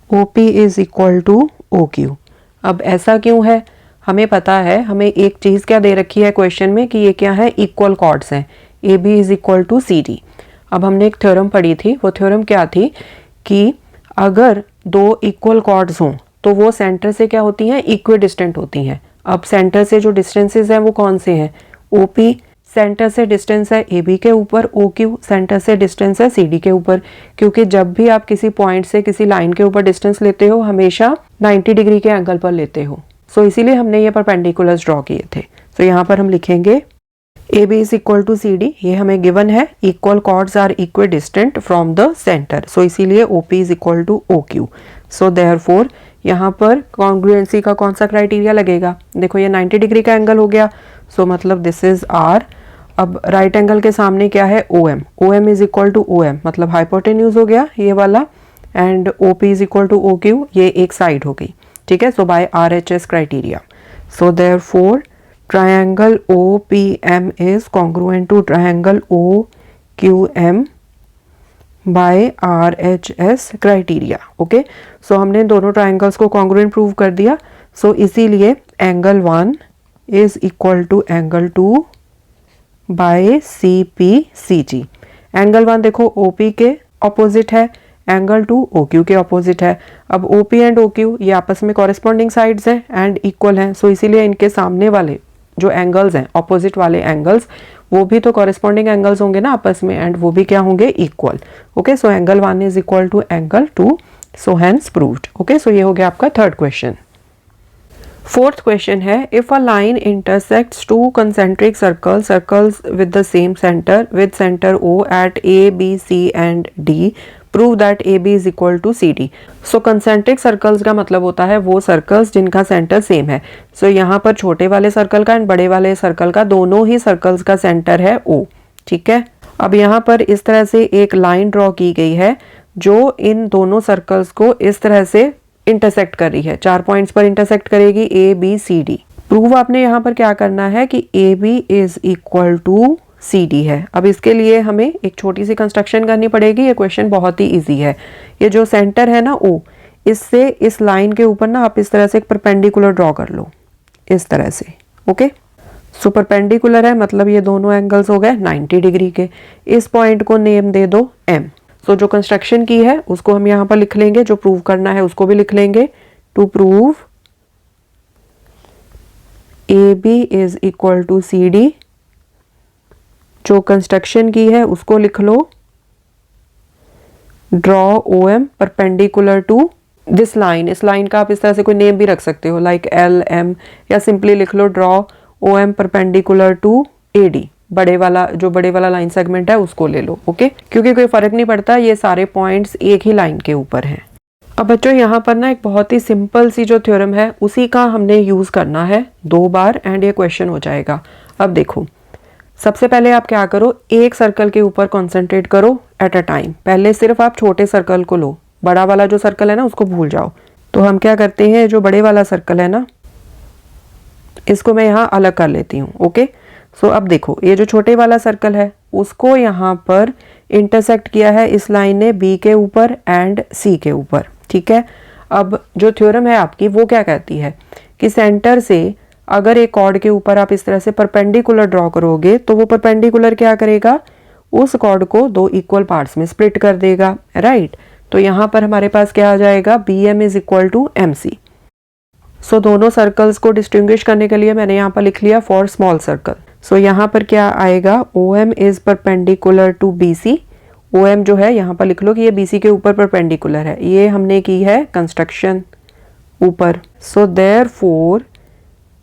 OP is equal to OQ। अब ऐसा क्यों है, हमें पता है, हमें एक चीज क्या दे रखी है क्वेश्चन में कि ये क्या है, इक्वल कॉर्ड्स हैं। AB is equal to CD। अब हमने एक थ्योरम पढ़ी थी, वो थ्योरम क्या थी कि अगर दो इक्वल कॉर्ड्स हों तो वो सेंटर से क्या होती हैं, इक्वी डिस्टेंट होती हैं। अब सेंटर से जो डिस्टेंसेस हैं वो कौन से हैं, OP सेंटर से डिस्टेंस है AB के ऊपर, OQ सेंटर से डिस्टेंस है CD के ऊपर। क्योंकि जब भी आप किसी पॉइंट से किसी लाइन के ऊपर डिस्टेंस लेते हो हमेशा 90 डिग्री के एंगल पर लेते हो। सो इसीलिए हमने ये परपेंडिकुलर्स ड्रॉ किए थे। तो यहाँ पर हम लिखेंगे AB is equal to CD, ये हमें गिवन है। Equal chords are equidistant from the centre, so इसीलिए OP is equal to OQ। So therefore यहाँ पर कॉन्ग्रुएंसी का कौन सा क्राइटेरिया लगेगा, देखो ये 90 डिग्री का एंगल हो गया, सो मतलब दिस इज R। अब राइट एंगल के सामने क्या है, OM is equal to OM, मतलब हाइपोटेन्यूज हो गया ये वाला, and OP is equal to OQ, ये एक साइड हो गई। ठीक है, so by RHS criteria, so therefore triangle OPM is congruent to triangle OQM by RHS criteria। Okay, so हमने दोनों ट्रायंगल्स को congruent प्रूव कर दिया। सो इसीलिए angle 1 is equal to angle 2 by CPCG। Angle 1 देखो OP के opposite है, angle 2 OQ के ऑपोजिट है। अब OP एंड OQ ये आपस में कॉरेस्पॉन्डिंग साइड्स हैं एंड इक्वल हैं, सो इसीलिए इनके सामने वाले जो एंगल्स हैं, ऑपोजिट वाले एंगल्स, वो भी तो कॉरेस्पॉन्डिंग एंगल्स होंगे ना आपस में, एंड वो भी क्या होंगे, equal. Okay, so angle 1 is equal to angle 2, so hence proved. Okay, so ये हो गया आपका थर्ड क्वेश्चन। फोर्थ क्वेश्चन है, if a line intersects two concentric circles with the same centre with centre O at A, B, C and D, prove that AB is equal to CD। So concentric circles का मतलब होता है वो circles जिनका centre same है। सो यहाँ पर छोटे वाले सर्कल का एंड बड़े वाले सर्कल का, दोनों ही सर्कल्स का सेंटर है O। ठीक है, अब यहाँ पर इस तरह से एक लाइन ड्रॉ की गई है जो इन दोनों सर्कल्स को इस तरह से इंटरसेक्ट कर रही है, 4 पॉइंट्स पर इंटरसेक्ट करेगी A, B, C, D। Prove आपने यहाँ पर क्या करना है कि AB is equal to CD है। अब इसके लिए हमें एक छोटी सी कंस्ट्रक्शन करनी पड़ेगी, ये क्वेश्चन बहुत ही इजी है। ये जो सेंटर है ना O, इससे इस लाइन के ऊपर ना आप इस तरह से एक परपेंडिकुलर ड्रॉ कर लो, इस तरह से। ओके, सो परपेंडिकुलर है मतलब ये दोनों एंगल्स हो गए 90 डिग्री के। इस पॉइंट को नेम दे दो M। सो जो कंस्ट्रक्शन की है उसको हम यहाँ पर लिख लेंगे, जो प्रूव करना है उसको भी लिख लेंगे। To prove AB is equal to CD, जो कंस्ट्रक्शन की है उसको लिख लो। Draw OM perpendicular to this line, इस लाइन का आप इस तरह से कोई नेम भी रख सकते हो, लाइक LM, या सिंपली लिख लो draw OM perpendicular to AD। बड़े वाला लाइन सेगमेंट है उसको ले लो। ओके, क्योंकि कोई फर्क नहीं पड़ता, ये सारे पॉइंट्स एक ही लाइन के ऊपर हैं। अब बच्चों यहाँ पर ना एक बहुत ही सिंपल सी जो थ्योरम है उसी का हमने यूज करना है 2 बार एंड ये क्वेश्चन हो जाएगा। अब देखो, सबसे पहले आप क्या करो, एक सर्कल के ऊपर कॉन्सेंट्रेट करो एट अ टाइम। पहले सिर्फ आप छोटे सर्कल को लो, बड़ा वाला जो सर्कल है ना उसको भूल जाओ। तो हम क्या करते हैं, जो बड़े वाला सर्कल है ना इसको मैं यहाँ अलग कर लेती हूँ। ओके, सो अब देखो ये जो छोटे वाला सर्कल है उसको यहाँ पर इंटरसेक्ट किया है इस लाइन ने बी के ऊपर एंड सी के ऊपर। ठीक है, अब जो थ्योरम है आपकी वो क्या कहती है कि सेंटर से अगर एक कॉर्ड के ऊपर आप इस तरह से परपेंडिकुलर ड्रॉ करोगे तो वो परपेंडिकुलर क्या करेगा, उस कॉर्ड को दो इक्वल पार्ट्स में स्प्लिट कर देगा। राइट, तो यहाँ पर हमारे पास क्या आ जाएगा, B M is equal to M C. So दोनों सर्कल्स को डिस्टिंग्विश करने के लिए मैंने यहाँ पर लिख लिया फॉर स्मॉल सर्कल। सो यहाँ पर क्या आएगा, O M is perpendicular to B C. O M जो है यहाँ पर लिख लो कि ये बी सी के ऊपर परपेंडिकुलर है, ये हमने की है कंस्ट्रक्शन ऊपर। So therefore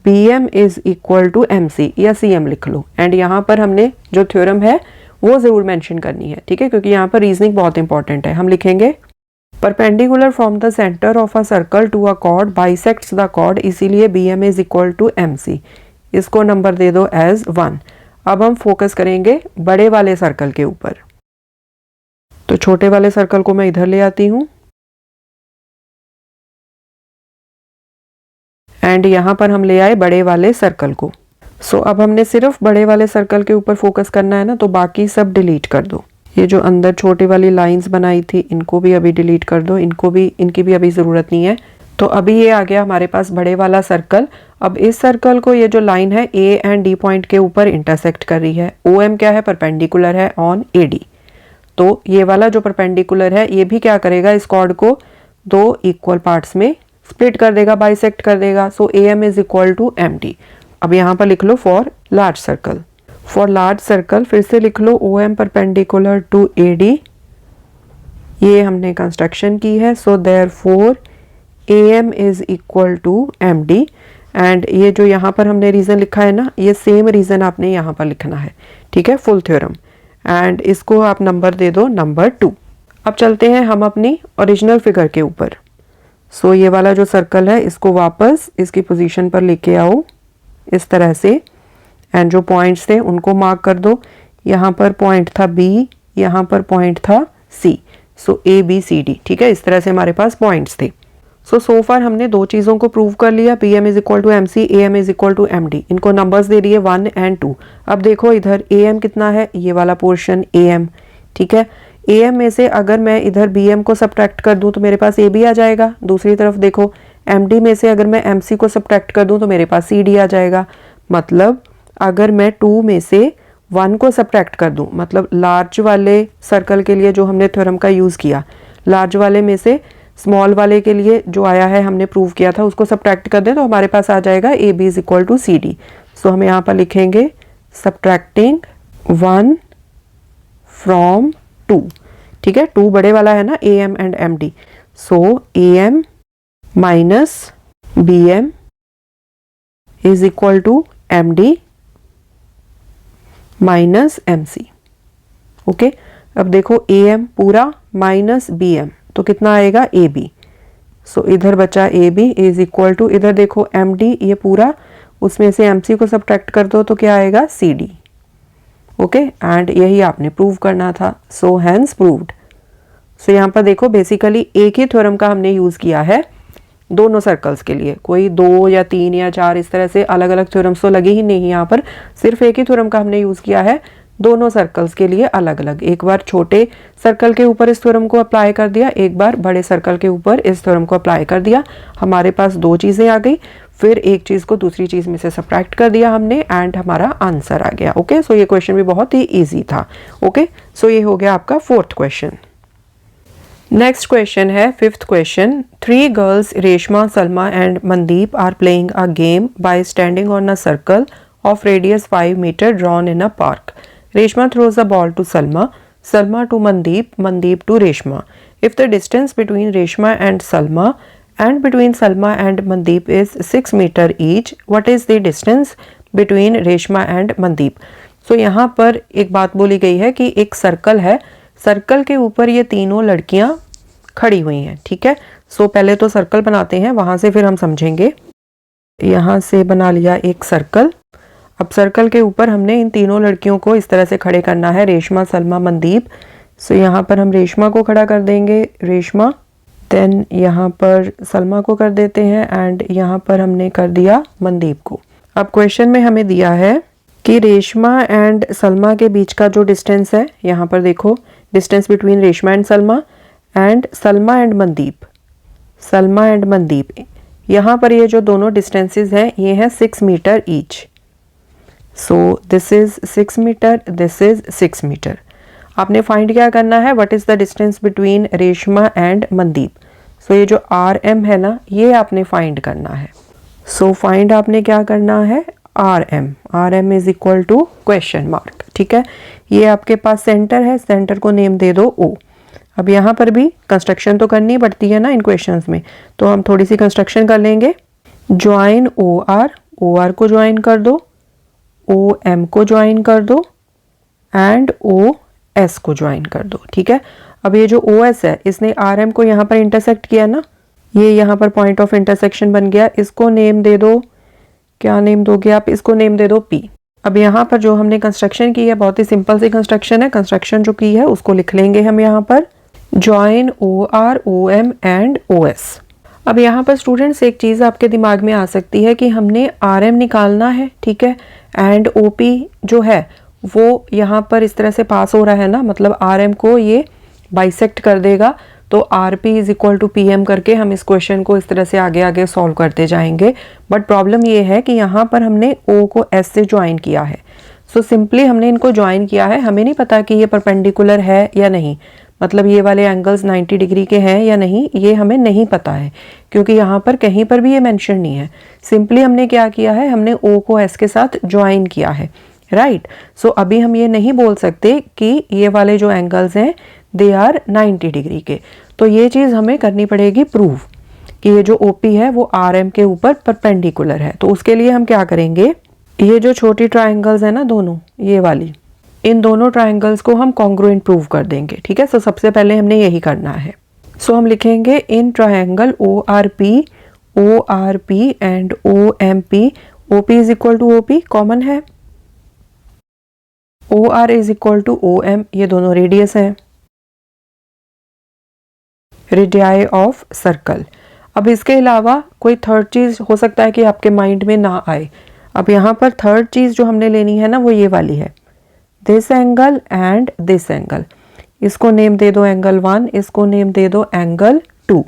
B M is equal to M C या सी एम लिख लो। एंड यहाँ पर हमने जो थ्योरम है वो जरूर मेंशन करनी है, ठीक है, क्योंकि यहाँ पर रीजनिंग बहुत इंपॉर्टेंट है। हम लिखेंगे perpendicular from the centre of a circle to a chord bisects the chord, इसीलिए B M is equal to M C. इसको नंबर दे दो एज 1। अब हम फोकस करेंगे बड़े वाले सर्कल के ऊपर। तो छोटे वाले सर्कल को मैं इधर ले आती हूँ एंड यहाँ पर हम ले आए बड़े वाले सर्कल को। सो अब हमने सिर्फ बड़े वाले सर्कल के ऊपर फोकस करना है ना, तो बाकी सब डिलीट कर दो। ये जो अंदर छोटी वाली लाइंस बनाई थी इनको भी अभी डिलीट कर दो, इनकी भी अभी ज़रूरत नहीं है। तो अभी ये आ गया हमारे पास बड़े वाला सर्कल। अब इस सर्कल को ये जो लाइन है ए एंड डी पॉइंट के ऊपर इंटरसेक्ट कर रही है। ओ एम क्या है, परपेंडिकुलर है ऑन ए डी। तो ये वाला जो परपेंडिकुलर है ये भी क्या करेगा, इस कॉर्ड को दो इक्वल पार्ट्स में स्प्लिट कर देगा, बाइसेक्ट कर देगा। So A M is equal to M D. अब यहाँ पर लिख लो for large circle. For large circle फिर से लिख लो O M perpendicular to A D, ये हमने कंस्ट्रक्शन की है। So therefore A M is equal to M D. And ये जो यहाँ पर हमने रीजन लिखा है ना, ये सेम रीजन आपने यहाँ पर लिखना है, ठीक है, फुल थ्योरम। एंड इसको आप नंबर दे दो नंबर 2। अब चलते हैं हम अपनी ओरिजिनल फिगर के ऊपर। सो ये वाला जो सर्कल है इसको वापस इसकी पोजीशन पर लेके आओ इस तरह से, एंड जो पॉइंट्स थे उनको मार्क कर दो। यहाँ पर पॉइंट था बी, यहाँ पर पॉइंट था सी। सो ए बी सी डी, ठीक है, इस तरह से हमारे पास पॉइंट्स थे। सो फार हमने दो चीज़ों को प्रूव कर लिया, P M is equal to M C, A M is equal to M D. इनको नंबर्स दे दिए 1 एंड 2। अब देखो इधर ए एम कितना है, ये वाला पोर्शन ए एम, ठीक है। ए एम में से अगर मैं इधर बी एम को सब्ट्रैक्ट कर दूं तो मेरे पास ए बी आ जाएगा। दूसरी तरफ देखो एम डी में से अगर मैं एम सी को सब्ट्रैक्ट कर दूं तो मेरे पास सी डी आ जाएगा। मतलब अगर मैं 2 में से 1 को सब्ट्रैक्ट कर दूं, मतलब लार्ज वाले सर्कल के लिए जो हमने थ्योरम का यूज़ किया, लार्ज वाले में से स्मॉल वाले के लिए जो आया है हमने प्रूव किया था उसको सब्ट्रैक्ट कर दें तो हमारे पास आ जाएगा A B is equal to C D. So हम यहाँ पर लिखेंगे सब्ट्रैक्टिंग 1 फ्रॉम 2, ठीक है। 2 बड़े वाला है ना, A M and M D. So A M minus B M is equal to M D minus M C. Okay, अब देखो ए एम पूरा माइनस बी एम तो कितना आएगा, ए बी। सो इधर बचा A B is equal to, इधर देखो एम डी ये पूरा, उसमें से एम सी को सब्ट्रैक्ट कर दो तो क्या आएगा, सी डी। ओके, एंड यही आपने प्रूव करना था। So hence proved. सो यहाँ पर देखो बेसिकली एक ही थ्योरम का हमने यूज़ किया है दोनों सर्कल्स के लिए, कोई 2 या 3 या 4 इस तरह से अलग अलग थ्योरम्स तो लगे ही नहीं। यहाँ पर सिर्फ एक ही थ्योरम का हमने यूज़ किया है दोनों सर्कल्स के लिए अलग अलग। एक बार छोटे सर्कल के ऊपर इस थ्योरम को अप्लाई कर दिया, एक बार बड़े सर्कल के ऊपर इस थ्योरम को अप्लाई कर दिया। हमारे पास 2 चीज़ें आ गई, फिर एक चीज़ को दूसरी चीज़ में से सब्ट्रैक्ट कर दिया हमने एंड हमारा आंसर आ गया। ओके, सो ये क्वेश्चन भी बहुत ही ईजी था। ओके, सो ये हो गया आपका 4th क्वेश्चन। नेक्स्ट क्वेश्चन है 5th question. 3 girls Reshma, Salma and Mandeep are playing a game by standing on a circle of radius 5 metre drawn in a park. Reshma throws a ball to Salma, Salma to Mandeep, Mandeep to Reshma. If the distance between Reshma and Salma and between Salma and Mandeep is 6 meter each, what is the distance between Reshma and Mandeep? So यहाँ पर एक बात बोली गई है कि एक circle है, सर्कल के ऊपर ये तीनों लड़कियाँ खड़ी हुई हैं, ठीक है। सो पहले तो सर्कल बनाते हैं, वहाँ से फिर हम समझेंगे। यहाँ से बना लिया एक सर्कल। अब सर्कल के ऊपर हमने इन तीनों लड़कियों को इस तरह से खड़े करना है, रेशमा, सलमा, मनदीप। सो यहाँ पर हम रेशमा को खड़ा कर देंगे, रेशमा। देन यहाँ पर सलमा को कर देते हैं एंड यहाँ पर हमने कर दिया मनदीप को। अब क्वेश्चन में हमें दिया है कि रेशमा एंड सलमा के बीच का जो डिस्टेंस है, यहाँ पर देखो, distance between Reshma and Salma and Mandeep, Salma and Mandeep, यहाँ पर ये जो दोनों डिस्टेंसेस हैं ये हैं 6 metre each. So this is 6 metre, this is 6 metre. आपने फाइंड क्या करना है, what is the distance between Reshma and Mandeep. So ये जो RM है ना, ये आपने फाइंड करना है। सो फाइंड आपने क्या करना है, RM is equal to question mark. ठीक है, ये आपके पास सेंटर है, सेंटर को नेम दे दो O। अब यहाँ पर भी कंस्ट्रक्शन तो करनी पड़ती है ना इन क्वेश्चंस में, तो हम थोड़ी सी कंस्ट्रक्शन कर लेंगे। ज्वाइन OR को ज्वाइन कर दो, OM को ज्वाइन कर दो एंड OS को ज्वाइन कर दो। ठीक है, अब ये जो OS है इसने RM को यहाँ पर इंटरसेक्ट किया ना, ये यहाँ पर पॉइंट ऑफ इंटरसेक्शन बन गया। इसको नेम दे दो, क्या नेम दोगे आप, इसको नेम दे दो P। अब यहाँ पर जो हमने कंस्ट्रक्शन की है बहुत ही सिंपल सी कंस्ट्रक्शन है, कंस्ट्रक्शन जो की है उसको लिख लेंगे हम यहाँ पर, join OR OM and OS। अब यहाँ पर स्टूडेंट्स एक चीज़ आपके दिमाग में आ सकती है कि हमने RM निकालना है, ठीक है, एंड OP जो है वो यहाँ पर इस तरह से पास हो रहा है ना, मतलब RM को ये बाइसेक्ट कर देगा, तो RP is equal to PM करके हम इस क्वेश्चन को इस तरह से आगे आगे सॉल्व करते जाएंगे। बट प्रॉब्लम ये है कि यहाँ पर हमने O को S से ज्वाइन किया है। सो सिंपली हमने इनको ज्वाइन किया है, हमें नहीं पता कि ये परपेंडिकुलर है या नहीं, मतलब ये वाले एंगल्स 90 डिग्री के हैं या नहीं, ये हमें नहीं पता है क्योंकि यहाँ पर कहीं पर भी ये मेंशन नहीं है। सिंपली हमने क्या किया है, हमने O को S के साथ ज्वाइन किया है, राइट। सो अभी हम ये नहीं बोल सकते कि ये वाले जो एंगल्स हैं दे आर 90 डिग्री के, तो ये चीज़ हमें करनी पड़ेगी प्रूव कि ये जो OP है वो RM के ऊपर परपेंडिकुलर है। तो उसके लिए हम क्या करेंगे, ये जो छोटी ट्राइंगल्स है ना दोनों, ये वाली, इन दोनों ट्राइंगल्स को हम कॉन्ग्रुएंट प्रूव कर देंगे। ठीक है, सो सबसे पहले हमने यही करना है। सो हम लिखेंगे in triangle ORP and OMP, OP is equal to OP common है, OR is equal to OM, ये दोनों रेडियस हैं, रेडियाई ऑफ सर्कल। अब इसके अलावा कोई थर्ड चीज़ हो सकता है कि आपके माइंड में ना आए। अब यहाँ पर थर्ड चीज़ जो हमने लेनी है ना वो ये वाली है, this angle and this angle, इसको नेम दे दो एंगल 1, इसको नेम दे दो एंगल 2।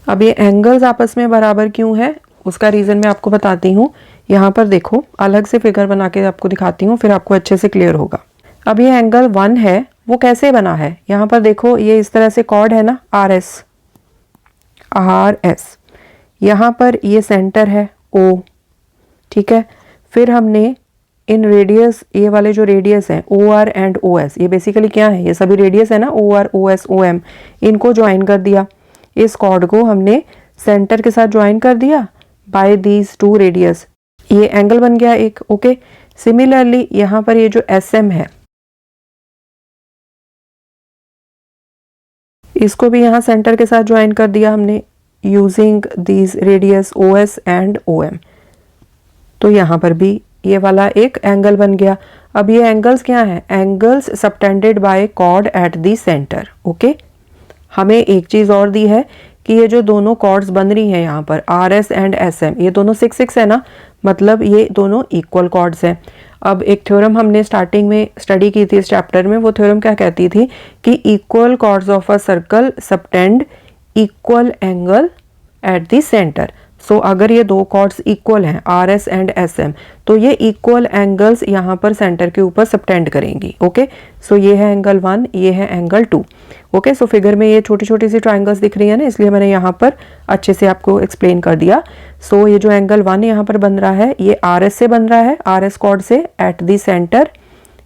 अब ये एंगल्स आपस में बराबर क्यों है, उसका रीज़न मैं आपको बताती हूँ। यहाँ पर देखो, अलग से फिगर बना के आपको दिखाती हूँ, फिर आपको अच्छे से क्लियर होगा। अब ये एंगल 1 है, वो कैसे बना है, यहाँ पर देखो, ये इस तरह से कॉर्ड है ना RS, यहाँ पर ये सेंटर है O, ठीक है। फिर हमने इन रेडियस, ये वाले जो रेडियस हैं OR एंड OS, ये बेसिकली क्या है, ये सभी रेडियस है ना, OR OS OM, इनको ज्वाइन कर दिया। इस कॉर्ड को हमने सेंटर के साथ ज्वाइन कर दिया बाय दीज 2 रेडियस, ये एंगल बन गया एक। ओके, सिमिलरली यहाँ पर ये जो SM है, इसको भी यहाँ सेंटर के साथ ज्वाइन कर दिया हमने using these radius OS and OM, तो यहाँ पर भी ये वाला एक एंगल बन गया। अब ये एंगल्स क्या हैं, angles subtended by chord at the centre. Okay, हमें एक चीज़ और दी है कि ये जो दोनों कॉर्ड्स बन रही हैं यहाँ पर RS एंड SM, ये दोनों 6 है ना, मतलब ये दोनों इक्वल कॉर्ड्स हैं। अब एक थ्योरम हमने स्टार्टिंग में स्टडी की थी इस चैप्टर में, वो थ्योरम क्या कहती थी कि equal chords of a circle subtend equal angle at the centre. So अगर ये दो कॉर्ड्स इक्वल हैं RS एंड SM, तो ये इक्वल एंगल्स यहाँ पर सेंटर के ऊपर सबटेंड करेंगी। ओके, सो ये है एंगल 1, ये है एंगल 2। ओके, सो फिगर में ये छोटी छोटी सी ट्राइंगल्स दिख रही है ना, इसलिए मैंने यहाँ पर अच्छे से आपको एक्सप्लेन कर दिया। सो ये जो एंगल 1 यहाँ पर बन रहा है ये RS से बन रहा है, RS कॉर्ड से एट द सेंटर,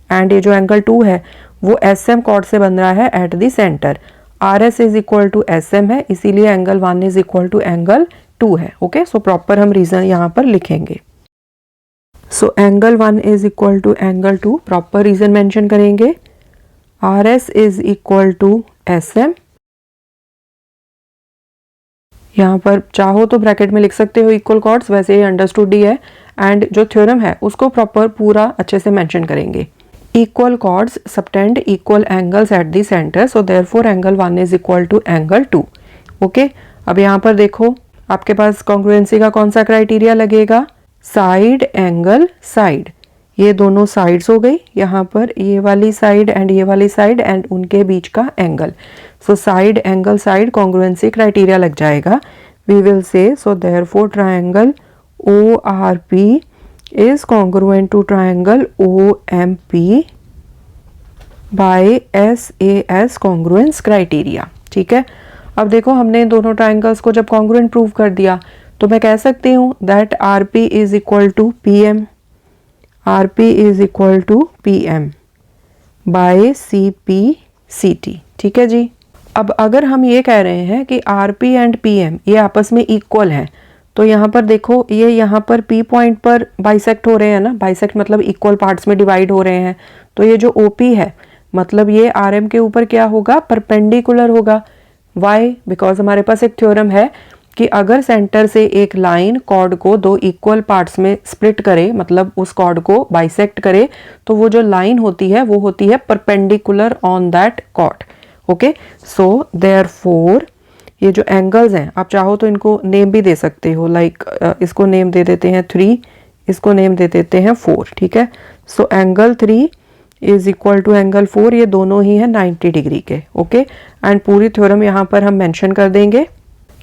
एंड ये जो एंगल 2 है वो SM कॉर्ड से बन रहा है at the centre. RS is equal to SM है, इसीलिए angle 1 is equal to angle 2 है। ओके, सो प्रॉपर हम रीजन यहाँ पर लिखेंगे। So angle 1 is equal to angle 2, proper reason mention करेंगे। RS is equal to SM, यहाँ पर चाहो तो ब्रैकेट में लिख सकते हो इक्वल कॉर्ड्स, वैसे ये अंडरस्टूड ही है। एंड जो थ्योरम है उसको प्रॉपर पूरा अच्छे से मेंशन करेंगे। Equal chords subtend equal angles at the centre, so therefore angle 1 is equal to angle 2। Okay, अब यहाँ पर देखो आपके पास कॉन्ग्रुएंसी का कौन सा क्राइटेरिया लगेगा, साइड एंगल साइड, ये दोनों साइड्स हो गई, यहाँ पर ये वाली साइड एंड ये वाली साइड एंड उनके बीच का angle, so side angle side congruency criteria लग जाएगा। We will say so therefore triangle ORP is congruent to triangle OMP by SAS congruence criteria। ठीक है, अब देखो हमने दोनों ट्राइंगल्स को जब कॉन्ग्रुएंट प्रूव कर दिया तो मैं कह सकती हूँ that RP is equal to PM, RP is equal to PM by CPCT। ठीक है जी, अब अगर हम ये कह रहे हैं कि RP एंड PM ये आपस में इक्वल हैं, तो यहाँ पर देखो ये यहाँ पर P पॉइंट पर बाइसेक्ट हो रहे हैं ना, बाइसेक्ट मतलब इक्वल पार्ट्स में डिवाइड हो रहे हैं, तो ये जो OP है मतलब ये RM के ऊपर क्या होगा, परपेंडिकुलर होगा। वाई, बिकॉज हमारे पास एक थ्योरम है कि अगर सेंटर से एक लाइन कॉर्ड को दो इक्वल पार्ट्स में स्प्लिट करे, मतलब उस कॉर्ड को बाइसेक्ट करे, तो वो जो लाइन होती है वो होती है perpendicular on that chord. Okay, so therefore ये जो एंगल्स हैं आप चाहो तो इनको नेम भी दे सकते हो, लाइक इसको नेम दे देते हैं 3, इसको नेम दे देते हैं 4। ठीक है, so angle 3 is equal to angle 4, ये दोनों ही है 90 डिग्री के। ओके, एंड पूरी थ्योरम यहाँ पर हम मेंशन कर देंगे।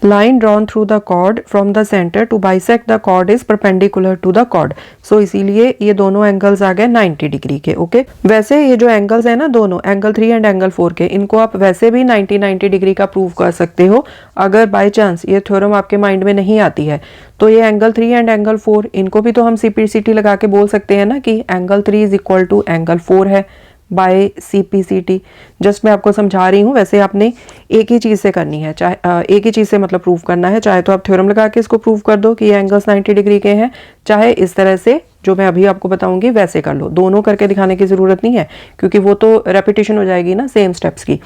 Line drawn through the chord from the centre to bisect the chord is perpendicular to the chord, so इसीलिए ये दोनों एंगल्स आ गए 90 डिग्री के। ओके, वैसे ये जो एंगल्स है ना दोनों एंगल 3 एंड एंगल 4 के, इनको आप वैसे भी 90 डिग्री का प्रूव कर सकते हो। अगर बाय चांस ये थ्योरम आपके माइंड में नहीं आती है तो ये एंगल 3 एंड एंगल 4 इनको भी तो हम CPCT लगा के बोल सकते हैं ना कि angle 3 is equal to angle 4 है बाय CPCT। जस्ट मैं आपको समझा रही हूँ, वैसे आपने एक ही चीज़ से करनी है, चाहे एक ही चीज़ से मतलब प्रूव करना है, चाहे तो आप थ्योरम लगा के इसको प्रूव कर दो कि ये एंगल्स 90 डिग्री के हैं, चाहे इस तरह से जो मैं अभी आपको बताऊंगी वैसे कर लो। दोनों करके दिखाने की ज़रूरत नहीं है क्योंकि वो तो रेपिटेशन हो जाएगी ना सेम स्टेप्स की।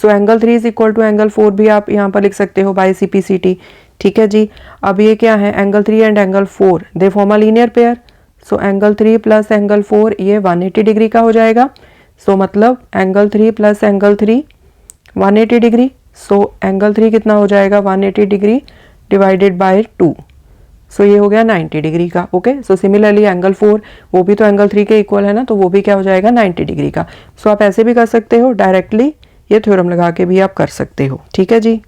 So angle 3 is equal to angle 4 भी आप यहाँ पर लिख सकते हो बाय CPCT। ठीक है जी, अब ये क्या है, angle 3 and angle 4 they form a linear pair, so angle 3 plus angle 4 ये 180 डिग्री का हो जाएगा। सो मतलब angle 3 plus angle 3 180 degree, so angle 3 कितना हो जाएगा 180 डिग्री डिवाइडेड बाय 2, सो ये हो गया 90 डिग्री का। ओके, सो सिमिलरली एंगल 4 वो भी तो एंगल 3 के इक्वल है ना, तो वो भी क्या हो जाएगा 90 डिग्री का। सो आप ऐसे भी कर सकते हो, डायरेक्टली ये थ्योरम लगा के भी आप कर सकते हो। ठीक है जी,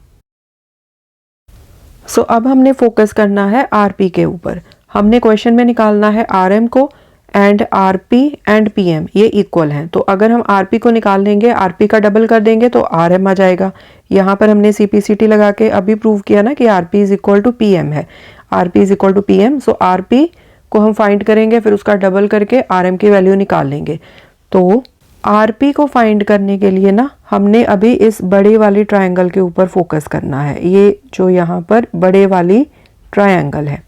सो अब हमने फोकस करना है RP के ऊपर। हमने क्वेश्चन में निकालना है RM को एंड RP एंड PM ये इक्वल हैं, तो अगर हम RP को निकाल लेंगे, RP का डबल कर देंगे तो RM आ जाएगा। यहाँ पर हमने CPCT लगा के अभी प्रूव किया ना कि RP is equal to PM है, RP is equal to PM। So RP को हम फाइंड करेंगे, फिर उसका डबल करके RM की वैल्यू निकाल लेंगे। तो RP को फाइंड करने के लिए ना हमने अभी इस बड़े वाली ट्रायंगल के ऊपर फोकस करना है, ये जो यहाँ पर बड़े वाली ट्रायंगल है।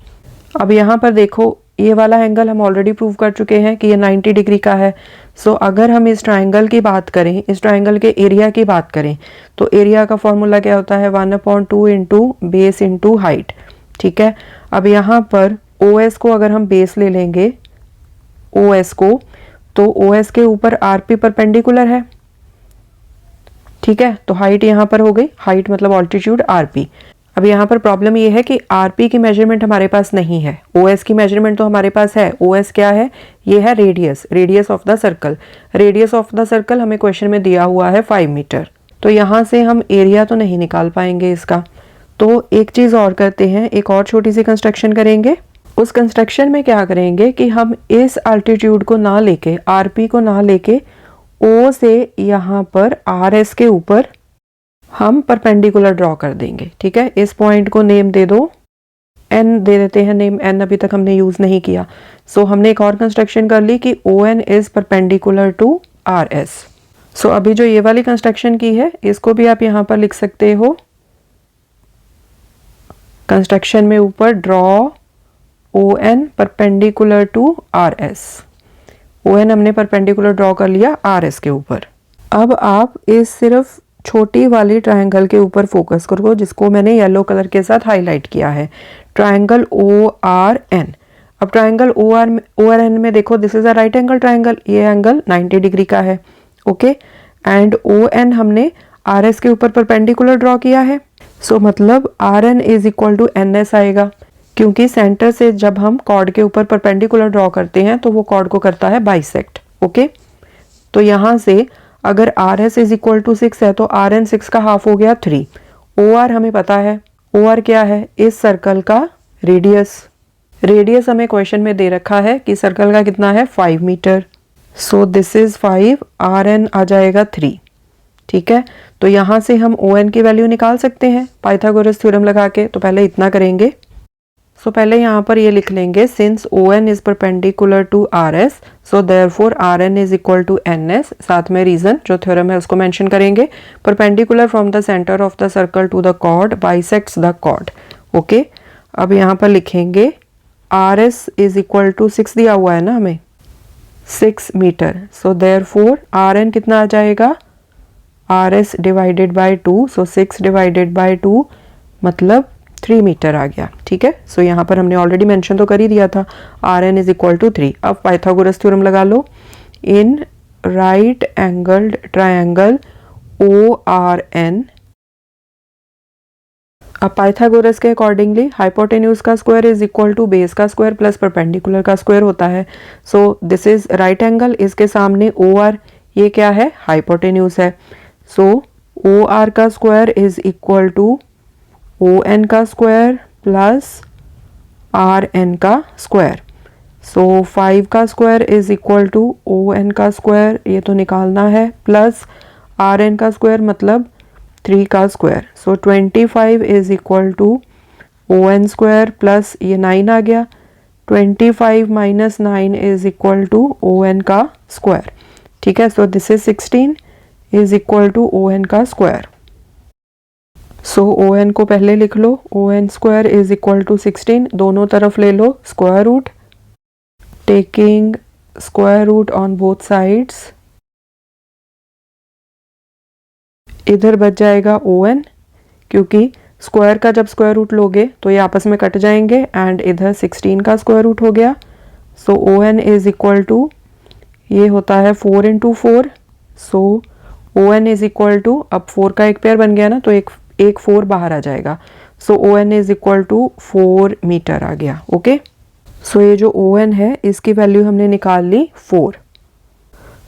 अब यहाँ पर देखो ये वाला एंगल हम ऑलरेडी प्रूव कर चुके हैं कि ये 90 डिग्री का है। सो अगर हम इस ट्रायंगल की बात करें, इस ट्रायंगल के एरिया की बात करें, तो एरिया का फॉर्मूला क्या होता है 1/2 इंटू बेस इंटू हाइट। ठीक है, अब यहाँ पर OS को अगर हम बेस ले लेंगे OS को, तो OS के ऊपर RP परपेंडिकुलर है। ठीक है, तो हाइट यहाँ पर हो गई, हाइट मतलब ऑल्टीट्यूड RP। अब यहाँ पर प्रॉब्लम ये है कि RP की मेजरमेंट हमारे पास नहीं है, OS की मेजरमेंट तो हमारे पास है। OS क्या है, ये है radius, radius of the circle. Radius of the circle हमें क्वेश्चन में दिया हुआ है 5 मीटर, तो यहाँ से हम एरिया तो नहीं निकाल पाएंगे इसका। तो एक चीज़ और करते हैं, एक और छोटी सी कंस्ट्रक्शन करेंगे। उस कंस्ट्रक्शन में क्या करेंगे कि हम इस अल्टीट्यूड को ना लेके, RP को ना लेके, O से यहाँ पर RS के ऊपर हम परपेंडिकुलर ड्रॉ कर देंगे। ठीक है, इस पॉइंट को नेम दे दो, N दे देते हैं नेम, N अभी तक हमने यूज नहीं किया। सो हमने एक और कंस्ट्रक्शन कर ली कि ON is perpendicular to RS। So अभी जो ये वाली कंस्ट्रक्शन की है इसको भी आप यहाँ पर लिख सकते हो, कंस्ट्रक्शन में ऊपर draw ON perpendicular to RS। ON हमने परपेंडिकुलर ड्रॉ कर लिया RS के ऊपर। अब आप इस सिर्फ छोटी वाली ट्रायंगल के ऊपर फोकस करो जिसको मैंने येलो कलर के साथ हाईलाइट किया है, ट्रायंगल ORN। अब ट्राइंगल ओ आर एन में देखो, this is a right angle triangle, ये एंगल 90 डिग्री का है। ओके, एंड ओ एन हमने आर एस के ऊपर परपेंडिकुलर ड्रॉ किया है। सो मतलब R N is equal to N S आएगा, क्योंकि सेंटर से जब हम कॉर्ड के ऊपर परपेंडिकुलर ड्रॉ करते हैं तो वो कॉर्ड को करता है बाइसेक्ट। ओके, तो यहाँ से अगर R S is equal to 6 है तो आर एन 6 का हाफ हो गया 3। ओ आर हमें पता है, ओ आर क्या है, इस सर्कल का रेडियस। रेडियस हमें क्वेश्चन में दे रखा है कि सर्कल का कितना है 5 metre. So this is 5, R N आ जाएगा 3। ठीक है, तो यहाँ से हम ओ एन की वैल्यू निकाल सकते हैं पाइथागोरस थ्योरम लगा के। तो पहले इतना करेंगे। सो पहले यहाँ पर ये लिख लेंगे, since O N is perpendicular to R S so therefore R N is equal to N S. साथ में रीजन जो थ्योरम है उसको मेंशन करेंगे। Perpendicular from the centre of the circle to the chord bisects the chord. Okay, अब यहाँ पर लिखेंगे R S is equal to 6 दिया हुआ है ना हमें, 6 metre. So therefore R N कितना आ जाएगा, R S divided by 2। So 6 divided by 2 मतलब 3 मीटर आ गया। ठीक है, सो यहाँ पर हमने ऑलरेडी मेंशन तो कर ही दिया था, R N is equal to 3। अब पाइथागोरस थ्योरम लगा लो। In right angled triangle O R N, अब पाइथागोरस के अकॉर्डिंगली हाइपोटेन्यूज का square is equal to base का स्क्वायर प्लस परपेंडिकुलर का स्क्वायर होता है। So this is right angle, इसके सामने ओ आर, ये क्या है, हाइपोटेन्यूज है। सो ओ आर का square is equal to O N का स्क्वायर प्लस आर एन का स्क्वायर। सो 5 का square is equal to O N का स्क्वायर, ये तो निकालना है, प्लस आर एन का स्क्वायर मतलब 3 का square. So 25 is equal to O N square plus ये 9 आ गया, 25 minus 9 is equal to O N का स्क्वायर। ठीक है, so this is 16 is equal to O N का स्क्वायर। सो ओ एन को पहले लिख लो, ओ N square is equal to 16, दोनों तरफ ले लो square root, taking square root on both sides. इधर बच जाएगा ओ एन, क्योंकि स्क्वायर का जब स्क्वायर रूट लोगे तो ये आपस में कट जाएंगे, एंड इधर 16 का स्क्वायर रूट हो गया। So O N is equal to, ये होता है 4 into 4। So O N is equal to, अब 4 का एक पेयर बन गया ना, तो एक 4 बाहर आ जाएगा। So O N is equal to 4 metre आ गया। ओके, सो ये जो ओ एन है इसकी वैल्यू हमने निकाल ली 4।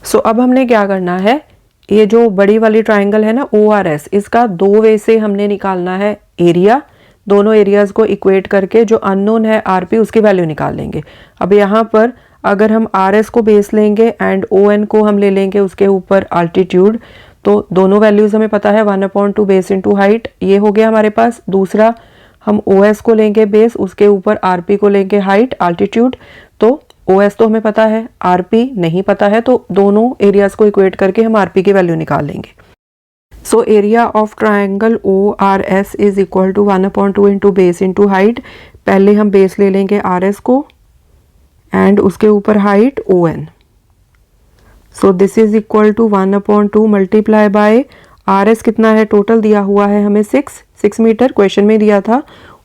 सो अब हमने क्या करना है, ये जो बड़ी वाली ट्राइंगल है ना ओ आर एस, इसका 2 वे से हमने निकालना है एरिया। दोनों एरियाज को इक्वेट करके जो अननोन है आर पी, उसकी वैल्यू निकाल लेंगे। अब यहाँ पर अगर हम आर एस को बेस लेंगे एंड ओ एन को हम ले लेंगे उसके ऊपर अल्टीट्यूड, तो दोनों वैल्यूज हमें पता है 1/2 बेस इंटू हाइट, ये हो गया हमारे पास। दूसरा हम ओ एस को लेंगे बेस, उसके ऊपर आर पी को लेंगे हाइट अल्टीट्यूड। तो ओ एस तो हमें पता है, आर पी नहीं पता है, तो दोनों एरियाज को इक्वेट करके हम आर पी की वैल्यू निकाल लेंगे। So area of triangle O R S is equal to 1/2 into base into height. पहले हम बेस ले लेंगे आर एस को एंड उसके ऊपर height O N. So this is equal to 1/2 multiply by R S कितना है, टोटल दिया हुआ है हमें 6 मीटर, क्वेश्चन में दिया था।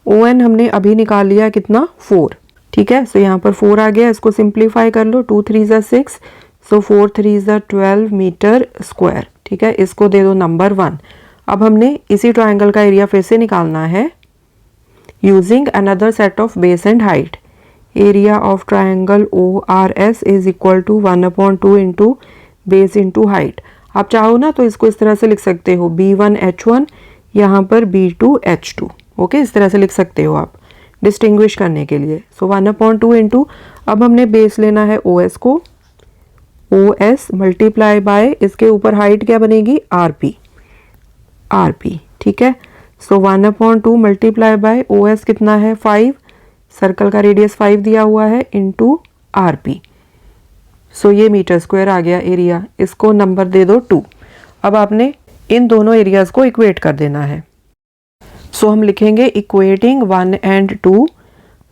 ओ एन हमने अभी निकाल लिया कितना, 4। ठीक है, सो यहाँ पर 4 आ गया, इसको सिंप्लीफाई कर लो, 2 3 ज़ा 6, सो 4 3 ज़ा 12 मीटर स्क्वायर। ठीक है, इसको दे दो नंबर 1। अब हमने इसी ट्राइंगल का एरिया फिर से निकालना है using another set of base and height. Area of triangle O R S is equal to 1/2 into base into height. आप चाहो ना तो इसको इस तरह से लिख सकते हो, B1H1 यहाँ पर B2H2। ओके, इस तरह से लिख सकते हो आप डिस्टिंग्विश करने के लिए। सो 1/2 इंटू, अब हमने बेस लेना है ओ एस को, ओ एस मल्टीप्लाई बाय इसके ऊपर हाइट क्या बनेगी, आर पी। ठीक है, सो 1/2 मल्टीप्लाई बाय ओ एस कितना है 5, सर्कल का रेडियस 5 दिया हुआ है, इंटू आर पी। सो ये मीटर स्क्वायर आ गया एरिया, इसको नंबर दे दो 2। अब आपने इन दोनों एरियाज को इक्वेट कर देना है। सो हम लिखेंगे equating 1 and 2।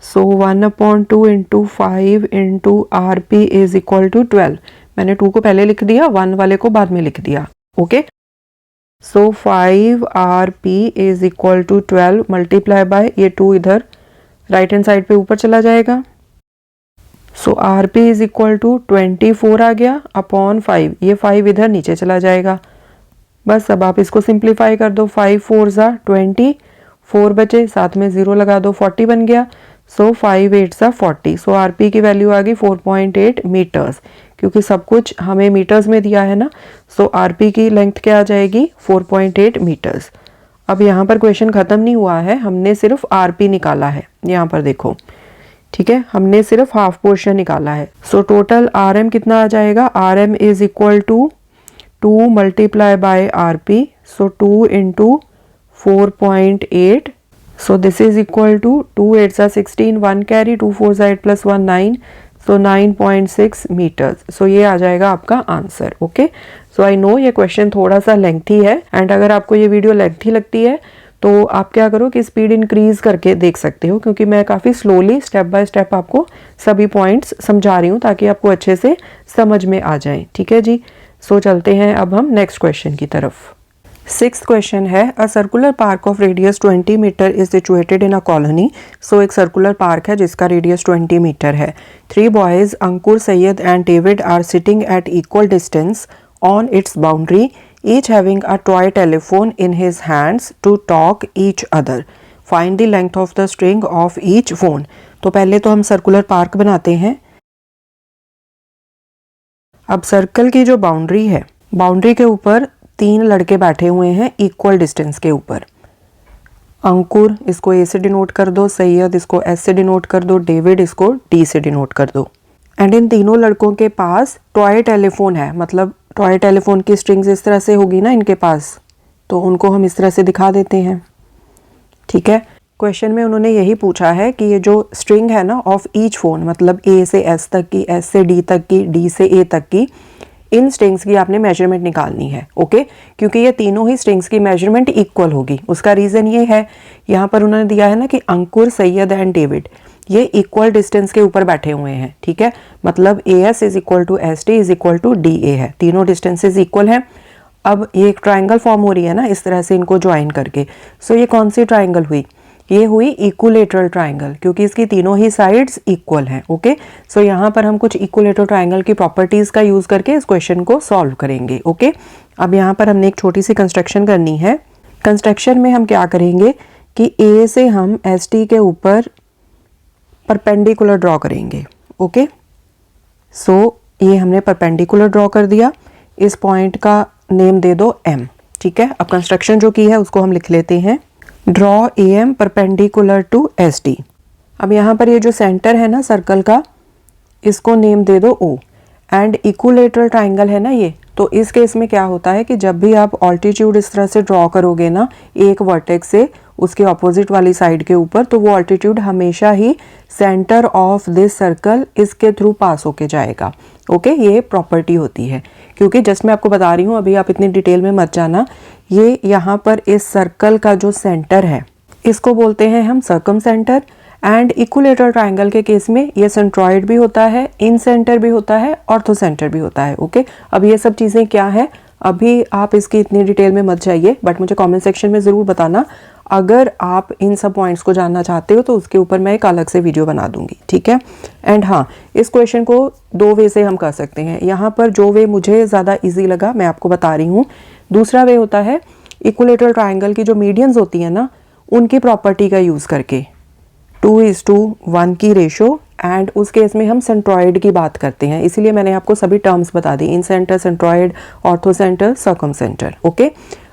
So 1/2 into 5 into R P is equal to 12। मैंने 2 को पहले लिख दिया, 1 वाले को बाद में लिख दिया। Okay, so 5 R P is equal to 12 multiply by ये 2 इधर राइट हैंड साइड पे ऊपर चला जाएगा, so R P is equal to 24 आ गया अपॉन 5, ये 5 इधर नीचे चला जाएगा। बस अब आप इसको सिंप्लीफाई कर दो, 5 4 ज़ा 20, 4 बचे, साथ में 0 लगा दो, 40 बन गया। सो 5 8 ज़ा 40। सो आर पी की वैल्यू आ गई 4.8 मीटर्स, क्योंकि सब कुछ हमें मीटर्स में दिया है ना। सो आर पी की लेंथ क्या आ जाएगी 4.8 मीटर्स। अब यहाँ पर क्वेश्चन ख़त्म नहीं हुआ है, हमने सिर्फ आर पी निकाला है, यहाँ पर देखो, ठीक है, हमने सिर्फ हाफ पोर्शन निकाला है। सो टोटल आर एम कितना आ जाएगा, R M is equal to 2 multiply by R P, so 2 into 4.8, so this is equal to 2 8 सा 16, 1 कैरी, 2 4 सा 8 प्लस 1 9, so 9.6 मीटर्स। सो ये आ जाएगा आपका answer. Okay, so I know ये क्वेश्चन थोड़ा सा लेंथी है, एंड अगर आपको ये वीडियो लेंथी लगती है तो आप क्या करो कि स्पीड इंक्रीज करके देख सकते हो, क्योंकि मैं काफ़ी स्लोली स्टेप बाय स्टेप आपको सभी पॉइंट्स समझा रही हूँ ताकि आपको अच्छे से समझ में आ जाए। ठीक है जी, सो चलते हैं अब हम नेक्स्ट क्वेश्चन की तरफ। 6th क्वेश्चन है, a circular park of radius 20 metre is situated in a colony. So एक सर्कुलर पार्क है जिसका रेडियस 20 मीटर है। 3 boys Ankur, Syed and David are sitting at equal distance on its boundary, each having a toy telephone in his hands to talk each other. Find the length of the string of each phone. तो पहले तो हम circular park बनाते हैं। अब circle की जो boundary है, बाउंड्री के ऊपर 3 लड़के बैठे हुए हैं इक्वल डिस्टेंस के ऊपर। अंकुर इसको ए से डिनोट कर दो, सैयद इसको एस से डिनोट कर दो, डेविड इसको डी से डिनोट कर दो। एंड इन तीनों लड़कों के पास टॉय टेलीफोन है, मतलब टॉय टेलीफोन की स्ट्रिंग्स इस तरह से होगी ना इनके पास, तो उनको हम इस तरह से दिखा देते हैं। ठीक है, क्वेश्चन में उन्होंने यही पूछा है कि ये जो स्ट्रिंग है ना ऑफ ईच फोन, मतलब ए से एस तक की, एस से डी तक की, डी से ए तक की, इन स्ट्रिंग्स की आपने मेजरमेंट निकालनी है। ओके, क्योंकि ये तीनों ही स्ट्रिंग्स की मेजरमेंट इक्वल होगी। उसका रीज़न ये है, यहाँ पर उन्होंने दिया है ना कि अंकुर, सैयद एंड डेविड ये इक्वल डिस्टेंस के ऊपर बैठे हुए हैं। ठीक है, मतलब A S is equal to S D is equal to D A है, तीनों डिस्टेंसेज इक्वल हैं। अब ये एक ट्राइंगल फॉर्म हो रही है ना इस तरह से इनको ज्वाइन करके। सो ये कौन सी ट्राइंगल हुई, ये हुई इक्विलेटरल ट्राइंगल, क्योंकि इसकी तीनों ही साइड्स इक्वल हैं। ओके, सो यहाँ पर हम कुछ इक्विलेटरल ट्राइंगल की प्रॉपर्टीज का यूज करके इस क्वेश्चन को सॉल्व करेंगे। ओके, अब यहाँ पर हमने एक छोटी सी कंस्ट्रक्शन करनी है। कंस्ट्रक्शन में हम क्या करेंगे कि ए से हम एस टी के ऊपर परपेंडिकुलर ड्रॉ करेंगे। ओके, सो ये हमने परपेंडिकुलर ड्रॉ कर दिया, इस पॉइंट का नेम दे दो एम। ठीक है, अब कंस्ट्रक्शन जो की है उसको हम लिख लेते हैं, draw A M perpendicular to S D. अब यहाँ पर ये जो सेंटर है ना सर्कल का, इसको नेम दे दो ओ। एंड इक्विलेटरल ट्राइंगल है ना ये, तो इस केस में क्या होता है कि जब भी आप ऑल्टीट्यूड इस तरह से ड्रॉ करोगे ना एक वर्टेक्स से उसके ऑपोजिट वाली साइड के ऊपर, तो वो ऑल्टीट्यूड हमेशा ही सेंटर ऑफ दिस सर्कल इसके थ्रू पास होके जाएगा। ओके, ये प्रॉपर्टी होती है, क्योंकि जस्ट मैं आपको बता रही हूँ, अभी आप इतनी डिटेल में मत जाना। ये यहाँ पर इस सर्कल का जो सेंटर है इसको बोलते हैं हम circum centre. And equilateral triangle के केस में ये सेंट्रॉइड भी होता है, इन सेंटर भी होता है, ऑर्थो सेंटर भी होता है। ओके, अब ये सब चीज़ें क्या है, अभी आप इसकी इतनी डिटेल में मत जाइए, बट मुझे कमेंट सेक्शन में ज़रूर बताना अगर आप इन सब पॉइंट्स को जानना चाहते हो, तो उसके ऊपर मैं एक अलग से वीडियो बना दूंगी। ठीक है, एंड हाँ, इस क्वेश्चन को 2 वे से हम कर सकते हैं। यहाँ पर जो वे मुझे ज़्यादा ईजी लगा मैं आपको बता रही हूँ। दूसरा वे होता है इक्विलेटरल ट्राइंगल की जो मीडियंस होती हैं ना, उनकी प्रॉपर्टी का यूज़ करके 2:1 की रेशो, एंड उस केस में हम सेंट्रॉइड की बात करते हैं, इसीलिए मैंने आपको सभी टर्म्स बता दी, incentre, centroid, orthocentre, circumcentre. Okay,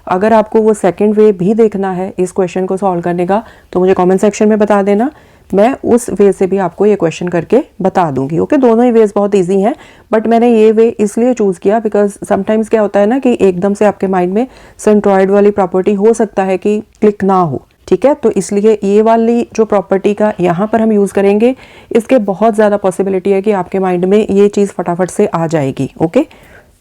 अगर आपको वो सेकंड वे भी देखना है इस क्वेश्चन को सॉल्व करने का, तो मुझे कमेंट सेक्शन में बता देना, मैं उस वे से भी आपको ये क्वेश्चन करके बता दूंगी। ओके, दोनों ही वेज बहुत इजी हैं, बट मैंने ये वे इसलिए चूज़ किया बिकॉज समटाइम्स क्या होता है ना कि एकदम से आपके माइंड में सेंट्रॉइड वाली प्रॉपर्टी हो सकता है कि क्लिक ना हो। ठीक है, तो इसलिए ये वाली जो प्रॉपर्टी का यहाँ पर हम यूज़ करेंगे, इसके बहुत ज़्यादा पॉसिबिलिटी है कि आपके माइंड में ये चीज़ फटाफट से आ जाएगी। ओके,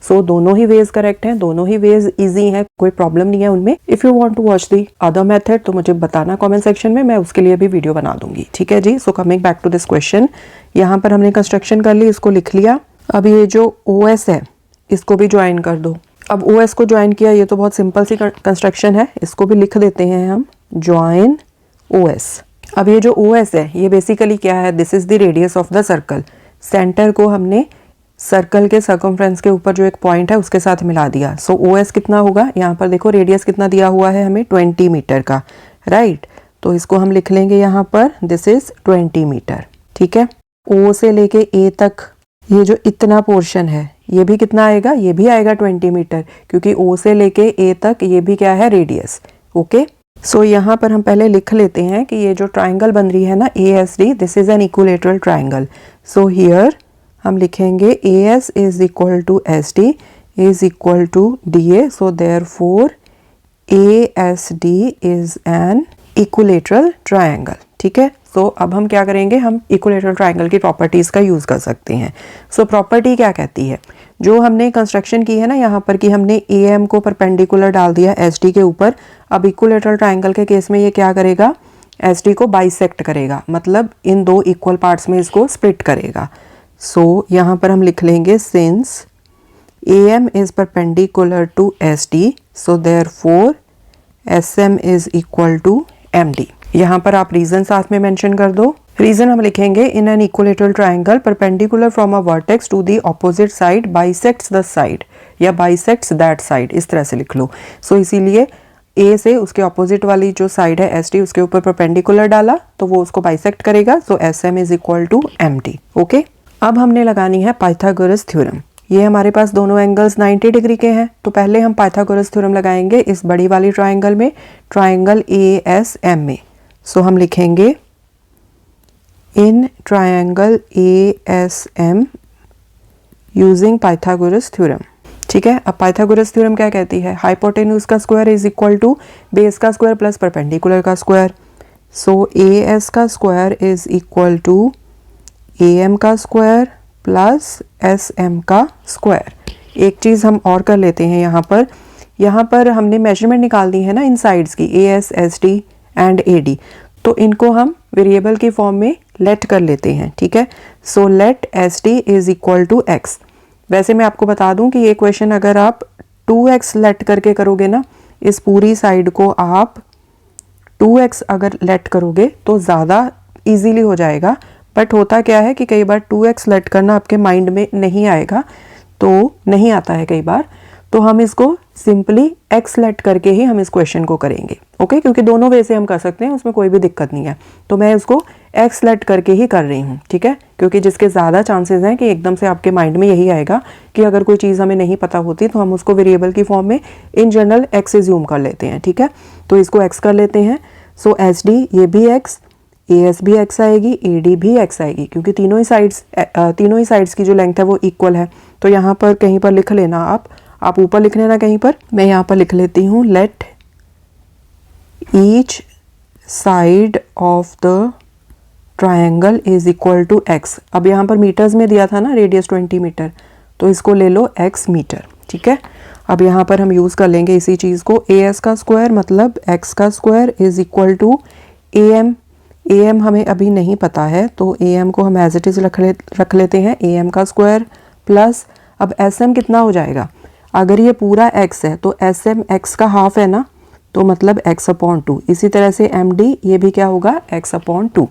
सो दोनों ही वेज करेक्ट हैं, दोनों ही वेज इजी हैं, कोई प्रॉब्लम नहीं है उनमें। If you want to watch the other method तो मुझे बताना कमेंट सेक्शन में, मैं उसके लिए भी वीडियो बना दूंगी। ठीक है जी, so coming back to this question, यहाँ पर हमने कंस्ट्रक्शन कर ली, इसको लिख लिया। अब ये जो ओ एस है इसको भी ज्वाइन कर दो। अब ओ एस को ज्वाइन किया, ये तो बहुत सिंपल सी कंस्ट्रक्शन है, इसको भी लिख देते हैं हम, ज्वाइन ओ एस। अब ये जो ओ एस है ये बेसिकली क्या है, this is the radius of the circle. Centre को हमने सर्कल के सर्कमफ्रेंस के ऊपर जो एक पॉइंट है उसके साथ मिला दिया। सो OS कितना होगा, यहाँ पर देखो रेडियस कितना दिया हुआ है हमें 20 मीटर का, राइट। तो इसको हम लिख लेंगे यहाँ पर, दिस इज 20 मीटर, ठीक है। O से लेके A तक ये जो इतना पोर्शन है ये भी कितना आएगा, ये भी आएगा 20 मीटर, क्योंकि O से लेके A तक ये भी क्या है, रेडियस, ओके। सो यहाँ पर हम पहले लिख लेते हैं कि ये जो ट्राइंगल बन रही है ना ASD, this is an equilateral triangle. So here हम लिखेंगे AS is equal to SD is equal to DA, so therefore ASD is an equilateral triangle, ठीक है। सो अब हम क्या करेंगे, हम इक्विलेटरल ट्राइंगल की प्रॉपर्टीज़ का यूज़ कर सकते हैं। सो प्रॉपर्टी क्या कहती है, जो हमने कंस्ट्रक्शन की है ना यहाँ पर कि हमने AM को परपेंडिकुलर डाल दिया SD के ऊपर, अब इक्विलेटरल ट्राइंगल के केस में ये क्या करेगा, SD को बाइसेक्ट करेगा, मतलब इन दो इक्वल पार्ट्स में इसको स्प्लिट करेगा। सो यहाँ पर हम लिख लेंगे since AM is perpendicular to SD, so therefore SM is equal to MD। यहाँ पर आप रीजन साथ में मेंशन कर दो। रीजन हम लिखेंगे in an equilateral triangle perpendicular from a vertex to the opposite side bisects the side, या बाइसेक्ट्स दैट साइड, इस तरह से लिख लो। सो इसीलिए A से उसके ऑपोजिट वाली जो साइड है SD, उसके ऊपर परपेंडिकुलर डाला तो वो उसको बाइसेक्ट करेगा। So SM is equal to MD, okay. अब हमने लगानी है पाइथागोरस थ्योरम। ये हमारे पास दोनों एंगल्स 90 डिग्री के हैं, तो पहले हम पाइथागोरस थ्योरम लगाएंगे इस बड़ी वाली ट्राइंगल में, ट्राइंगल ASM में। सो हम लिखेंगे in triangle ASM using Pythagoras theorem, ठीक है। अब पाइथागोरस थ्योरम क्या कहती है, हाइपोटेन्यूज का square is equal to base का स्क्वायर प्लस परपेंडिकुलर का स्क्वायर। सो AS का square is equal to AM का स्क्वायर प्लस SM का स्क्वायर। एक चीज़ हम और कर लेते हैं, यहाँ पर हमने मेजरमेंट निकाल दी है ना इन साइड्स की, AS SD एंड AD, तो इनको हम वेरिएबल की फॉर्म में लेट कर लेते हैं, ठीक है। So let SD is equal to x। वैसे मैं आपको बता दूं कि ये क्वेश्चन अगर आप 2x लेट करके करोगे ना, इस पूरी साइड को आप 2x अगर लेट करोगे तो ज़्यादा इजीली हो जाएगा। बट होता क्या है कि कई बार 2x लेट करना आपके माइंड में नहीं आएगा, तो नहीं आता है कई बार, तो हम इसको सिंपली x लेट करके ही हम इस क्वेश्चन को करेंगे, ओके। क्योंकि दोनों वे से हम कर सकते हैं, उसमें कोई भी दिक्कत नहीं है, तो मैं इसको x लेट करके ही कर रही हूँ, ठीक है। क्योंकि जिसके ज़्यादा चांसेस हैं कि एकदम से आपके माइंड में यही आएगा कि अगर कोई चीज़ हमें नहीं पता होती तो हम उसको वेरिएबल की फॉर्म में इन जनरल x एज्यूम कर लेते हैं, ठीक है। तो इसको x कर लेते हैं। सो SD ये भी x, AS भी x आएगी, AD भी x आएगी, क्योंकि तीनों ही साइड्स की जो लेंथ है वो इक्वल है। तो यहाँ पर कहीं पर लिख लेना, आप ऊपर लिख लेना कहीं पर, मैं यहाँ पर लिख लेती हूँ let each side of the triangle is equal to x। अब यहाँ पर मीटर्स में दिया था ना रेडियस 20 मीटर, तो इसको ले लो x मीटर, ठीक है। अब यहाँ पर हम यूज़ कर लेंगे इसी चीज़ को, AS का स्क्वायर मतलब x का square is equal to AM हमें अभी नहीं पता है, तो AM को हम एज इट इज़ रख लेते हैं, AM का स्क्वायर प्लस, अब SM कितना हो जाएगा, अगर ये पूरा x है तो SM x का हाफ है ना, तो मतलब x/2। इसी तरह से MD ये भी क्या होगा, x/2।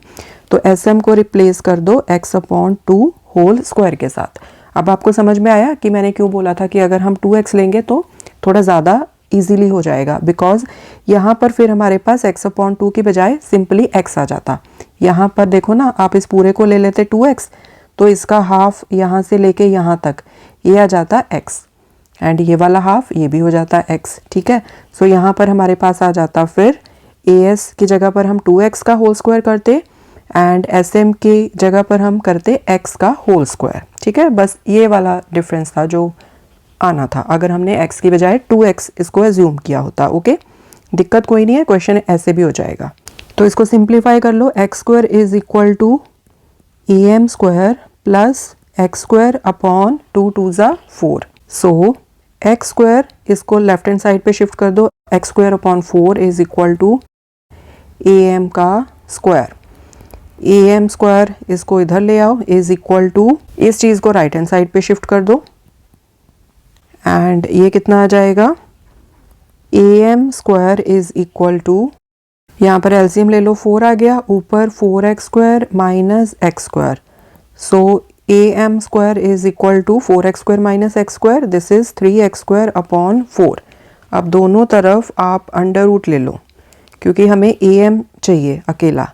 तो SM को रिप्लेस कर दो x/2 होल स्क्वायर के साथ। अब आपको समझ में आया कि मैंने क्यों बोला था कि अगर हम 2x लेंगे तो थोड़ा ज़्यादा इजीली हो जाएगा, बिकॉज यहाँ पर फिर हमारे पास x/2 की बजाय सिंपली x आ जाता। यहाँ पर देखो ना, आप इस पूरे को ले लेते 2x, तो इसका हाफ यहाँ से लेके यहाँ तक ये आ जाता x, एंड ये वाला हाफ ये भी हो जाता x, ठीक है। सो यहाँ पर हमारे पास आ जाता फिर AS की जगह पर हम 2x का होल स्क्वायर करते एंड SM की जगह पर हम करते x का होल स्क्वायर, ठीक है। बस ये वाला डिफरेंस था जो आना था, अगर हमने x की बजाय 2x इसको एज्यूम किया होता, ओके। दिक्कत कोई नहीं है, क्वेश्चन ऐसे भी हो जाएगा। तो इसको सिंप्लीफाई कर लो, x square is equal to AM square plus x square upon 2 2 ज़ा 4। सो x स्क्वायर इसको लेफ्ट हैंड साइड पे शिफ्ट कर दो, x square upon 4 is equal to AM का स्क्वायर। AM स्क्वायर इसको इधर ले आओ, इज इक्वल टू, इस चीज़ को राइट हैंड साइड पे शिफ्ट कर दो, एंड ये कितना आ जाएगा, AM square is equal to, यहाँ पर एलसीएम ले लो, 4 आ गया, ऊपर 4x square minus x square. So am square is equal to 4x square minus x square, this is 3x square upon 4। अब दोनों तरफ आप अंडर रूट ले लो क्योंकि हमें am चाहिए अकेला।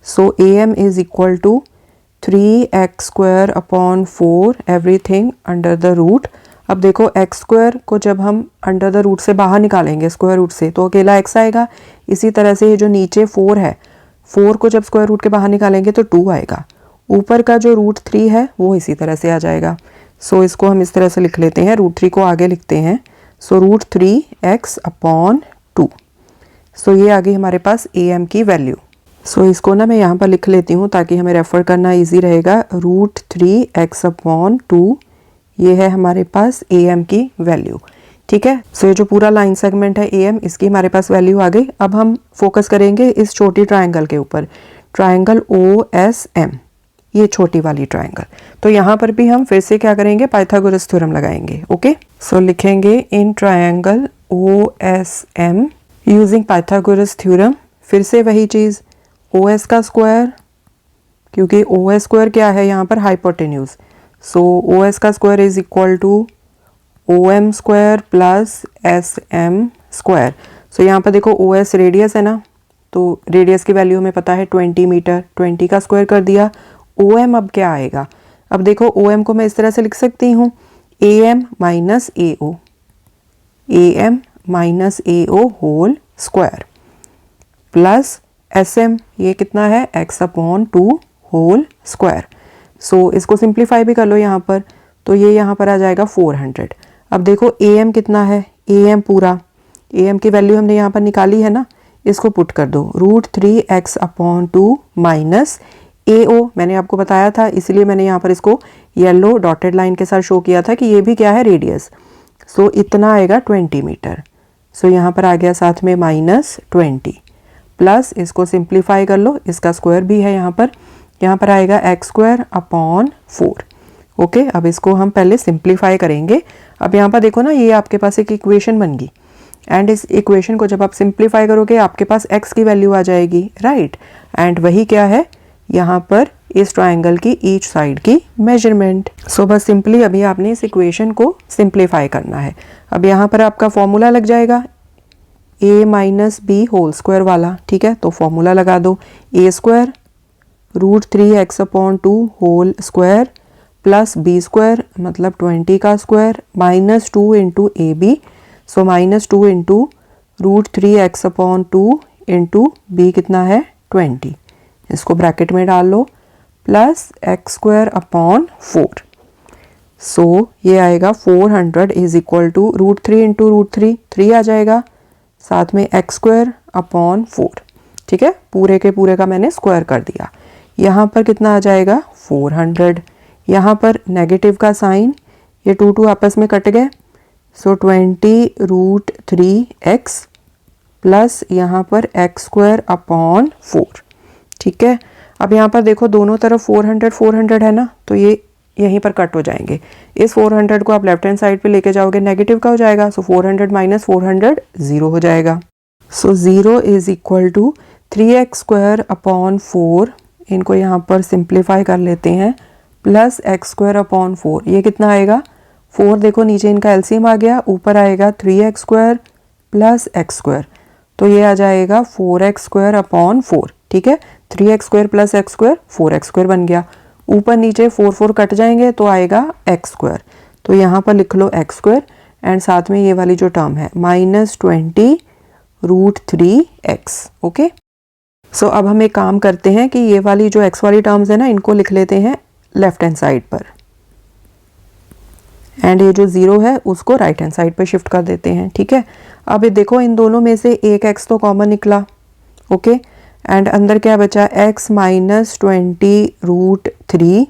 सो am is equal to 3x square upon 4 everything under the root. अब देखो x स्क्वायर को जब हम अंडर द रूट से बाहर निकालेंगे स्क्वायर रूट से तो अकेला x आएगा। इसी तरह से ये जो नीचे 4 है 4 को जब स्क्वायर रूट के बाहर निकालेंगे तो 2 आएगा। ऊपर का जो रूट 3 है वो इसी तरह से आ जाएगा। सो इसको हम इस तरह से लिख लेते हैं, रूट 3 को आगे लिखते हैं। So root 3x upon 2। सो ये आ गई हमारे पास am की वैल्यू। सो इसको ना मैं यहाँ पर लिख लेती हूँ ताकि हमें रेफर करना इजी रहेगा। रूट 3x अपॉन 2 ये है हमारे पास am की वैल्यू, ठीक है। सो ये जो पूरा लाइन सेगमेंट है am इसकी हमारे पास वैल्यू आ गई। अब हम फोकस करेंगे इस छोटी ट्राइंगल के ऊपर, ट्राइंगल OSM, ये छोटी वाली ट्राइंगल। तो यहाँ पर भी हम फिर से क्या करेंगे, पाइथागोरस थ्योरम लगाएंगे। ओके, सो लिखेंगे in triangle OSM using Pythagoras theorem. फिर से वही चीज़, OS का स्क्वायर, क्योंकि OS स्क्वायर क्या है यहाँ पर, हाइपोटेन्यूज। सो OS का square is equal to OM square plus SM square. So यहाँ पर देखो OS रेडियस है ना, तो रेडियस की वैल्यू हमें पता है 20 मीटर, 20 का स्क्वायर कर दिया। OM अब क्या आएगा, अब देखो OM को मैं इस तरह से लिख सकती हूँ AM minus AO, AM minus AO whole square plus SM, ये कितना है x upon 2 whole square. So इसको सिंप्लीफाई भी कर लो यहाँ पर, तो ये यहाँ पर आ जाएगा 400। अब देखो AM कितना है, AM पूरा, AM की वैल्यू हमने यहाँ पर निकाली है ना, इसको पुट कर दो। Root 3x upon 2 minus AO, मैंने आपको बताया था इसलिए मैंने यहाँ पर इसको येलो डॉटेड लाइन के साथ शो किया था कि ये भी क्या है, रेडियस। सो इतना आएगा 20 मीटर। सो यहाँ पर आ गया साथ में माइनस 20 प्लस, इसको सिंप्लीफाई कर लो, इसका स्क्वायर भी है यहाँ पर आएगा x स्क्वायर अपॉन 4। ओके, अब इसको हम पहले सिंप्लीफाई करेंगे। अब यहाँ पर देखो ना, ये आपके पास एक इक्वेशन बन गई एंड इस इक्वेशन को जब आप सिंप्लीफाई करोगे आपके पास x की वैल्यू आ जाएगी, राइट। एंड वही क्या है यहाँ पर इस ट्राइंगल की ईच साइड की मेजरमेंट। सो बस सिंपली अभी आपने इस इक्वेशन को सिंप्लीफाई करना है। अब यहाँ पर आपका फॉर्मूला लग जाएगा a minus B whole square वाला, ठीक है। तो फॉर्मूला लगा दो, a square root 3x upon 2 whole square plus B square मतलब 20 का square minus 2 into A B. So minus 2 into root 3x upon 2 into B कितना है 20, इसको ब्रैकेट में डाल लो, plus x square upon 4। So ये आएगा 400 is equal to root 3 into root 3 आ जाएगा, साथ में x स्क्वायर अपॉन 4, ठीक है। पूरे के पूरे का मैंने स्क्वायर कर दिया। यहाँ पर कितना आ जाएगा 400, यहाँ पर नेगेटिव का साइन, ये 2 आपस में कट गए। सो 20 रूट 3x प्लस यहाँ पर x स्क्वायर अपॉन 4, ठीक है। अब यहाँ पर देखो दोनों तरफ 400 है ना, तो ये यहीं पर कट हो जाएंगे। इस 400 को आप लेफ्ट हैंड साइड पे लेके जाओगे, नेगेटिव का हो जाएगा। सो 400 माइनस 400 0 हो जाएगा। So 0 is equal to 3x square upon 4, इनको यहाँ पर सिंप्लीफाई कर लेते हैं, प्लस x स्क्वायर अपॉन 4, ये कितना आएगा 4, देखो नीचे इनका एलसीएम आ गया, ऊपर आएगा 3x square plus x square, तो ये आ जाएगा 4x स्क्वायर अपॉन 4, ठीक है। 3x square plus x square 4x square बन गया, ऊपर नीचे 4 कट जाएंगे तो आएगा x स्क्वायर, तो यहाँ पर लिख लो x स्क्वायर एंड साथ में ये वाली जो टर्म है माइनस 20 रूट 3x। ओके, सो अब हम एक काम करते हैं कि ये वाली जो x वाली टर्म्स है ना, इनको लिख लेते हैं लेफ्ट हैंड साइड पर एंड ये जो 0 है उसको राइट हैंड साइड पर शिफ्ट कर देते हैं, ठीक है। अब ये देखो इन दोनों में से एक x तो कॉमन निकला, ओके, एंड अंदर क्या बचा x माइनस 20 रूट 3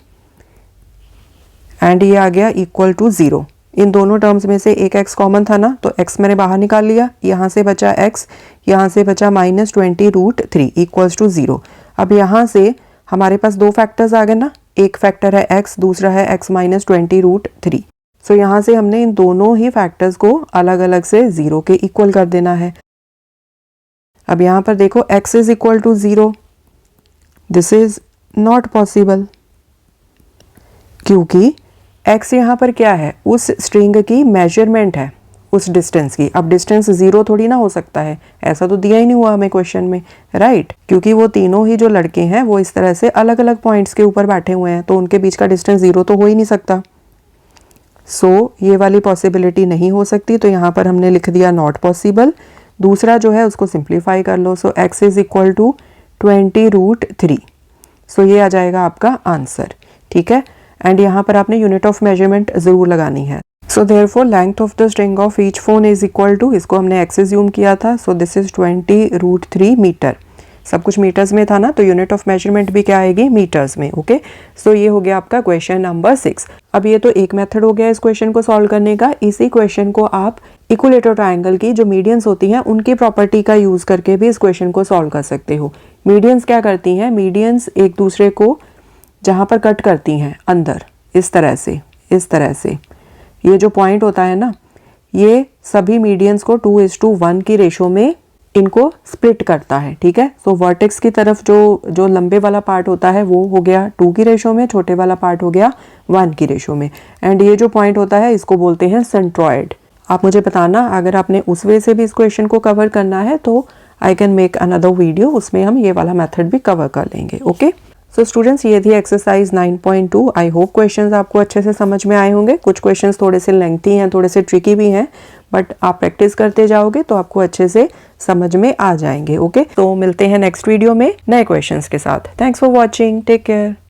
एंड ये आ गया इक्वल टू 0। इन दोनों टर्म्स में से एक x कॉमन था ना, तो x मैंने बाहर निकाल लिया, यहाँ से बचा x, यहाँ से बचा माइनस 20 रूट 3 इक्वल्स टू 0। अब यहाँ से हमारे पास दो फैक्टर्स आ गए ना, एक फैक्टर है x, दूसरा है x माइनस 20 रूट 3। सो यहाँ से हमने इन दोनों ही फैक्टर्स को अलग अलग से 0 के इक्वल कर देना है। अब यहाँ पर देखो x is equal to 0, this is not possible. क्योंकि x यहाँ पर क्या है, उस स्ट्रिंग की मेजरमेंट है, उस डिस्टेंस की। अब डिस्टेंस 0 थोड़ी ना हो सकता है, ऐसा तो दिया ही नहीं हुआ हमें क्वेश्चन में, राइट। क्योंकि वो तीनों ही जो लड़के हैं वो इस तरह से अलग अलग पॉइंट्स के ऊपर बैठे हुए हैं, तो उनके बीच का डिस्टेंस 0 तो हो ही नहीं सकता। सो ये वाली पॉसिबिलिटी नहीं हो सकती, तो यहाँ पर हमने लिख दिया नॉट पॉसिबल। दूसरा जो है उसको सिंप्लीफाई कर लो। सो x इज इक्वल टू 20√3। सो ये आ जाएगा आपका आंसर, ठीक है। एंड यहाँ पर आपने यूनिट ऑफ मेजरमेंट जरूर लगानी है। So therefore length of the string of each phone is equal to, इसको हमने x एज्यूम किया था, सो दिस इज 20√3 मीटर। सब कुछ मीटर्स में था ना, तो यूनिट ऑफ मेजरमेंट भी क्या आएगी, मीटर्स में, ओके। सो ये हो गया आपका क्वेश्चन नंबर 6। अब ये तो एक मेथड हो गया इस क्वेश्चन को सॉल्व करने का। इसी क्वेश्चन को आप इक्विलेटरल ट्रायंगल की जो मीडियंस होती हैं उनकी प्रॉपर्टी का यूज करके भी इस क्वेश्चन को सॉल्व कर सकते हो। मीडियंस क्या करती हैं, मीडियंस एक दूसरे को जहाँ पर कट करती हैं अंदर, इस तरह से ये जो पॉइंट होता है ना, ये सभी मीडियंस को 2:1 की रेशो में इनको स्प्लिट करता है, ठीक है। सो वर्टेक्स की तरफ जो लंबे वाला पार्ट होता है वो हो गया 2 की रेशो में, छोटे वाला पार्ट हो गया 1 की रेशो में। एंड ये जो पॉइंट होता है इसको बोलते हैं सेंट्रॉयड। आप मुझे बताना अगर आपने उस वे से भी इस क्वेश्चन को कवर करना है तो I can make another video, उसमें हम ये वाला मेथड भी कवर कर लेंगे, ओके। सो स्टूडेंट्स, ये थी एक्सरसाइज 9.2। आई होप क्वेश्चंस आपको अच्छे से समझ में आए होंगे। कुछ क्वेश्चंस थोड़े से लेंथी हैं, थोड़े से ट्रिकी भी हैं, बट आप प्रैक्टिस करते जाओगे तो आपको अच्छे से समझ में आ जाएंगे, ओके। तो मिलते हैं नेक्स्ट वीडियो में नए क्वेश्चंस के साथ। Thanks for watching, take care.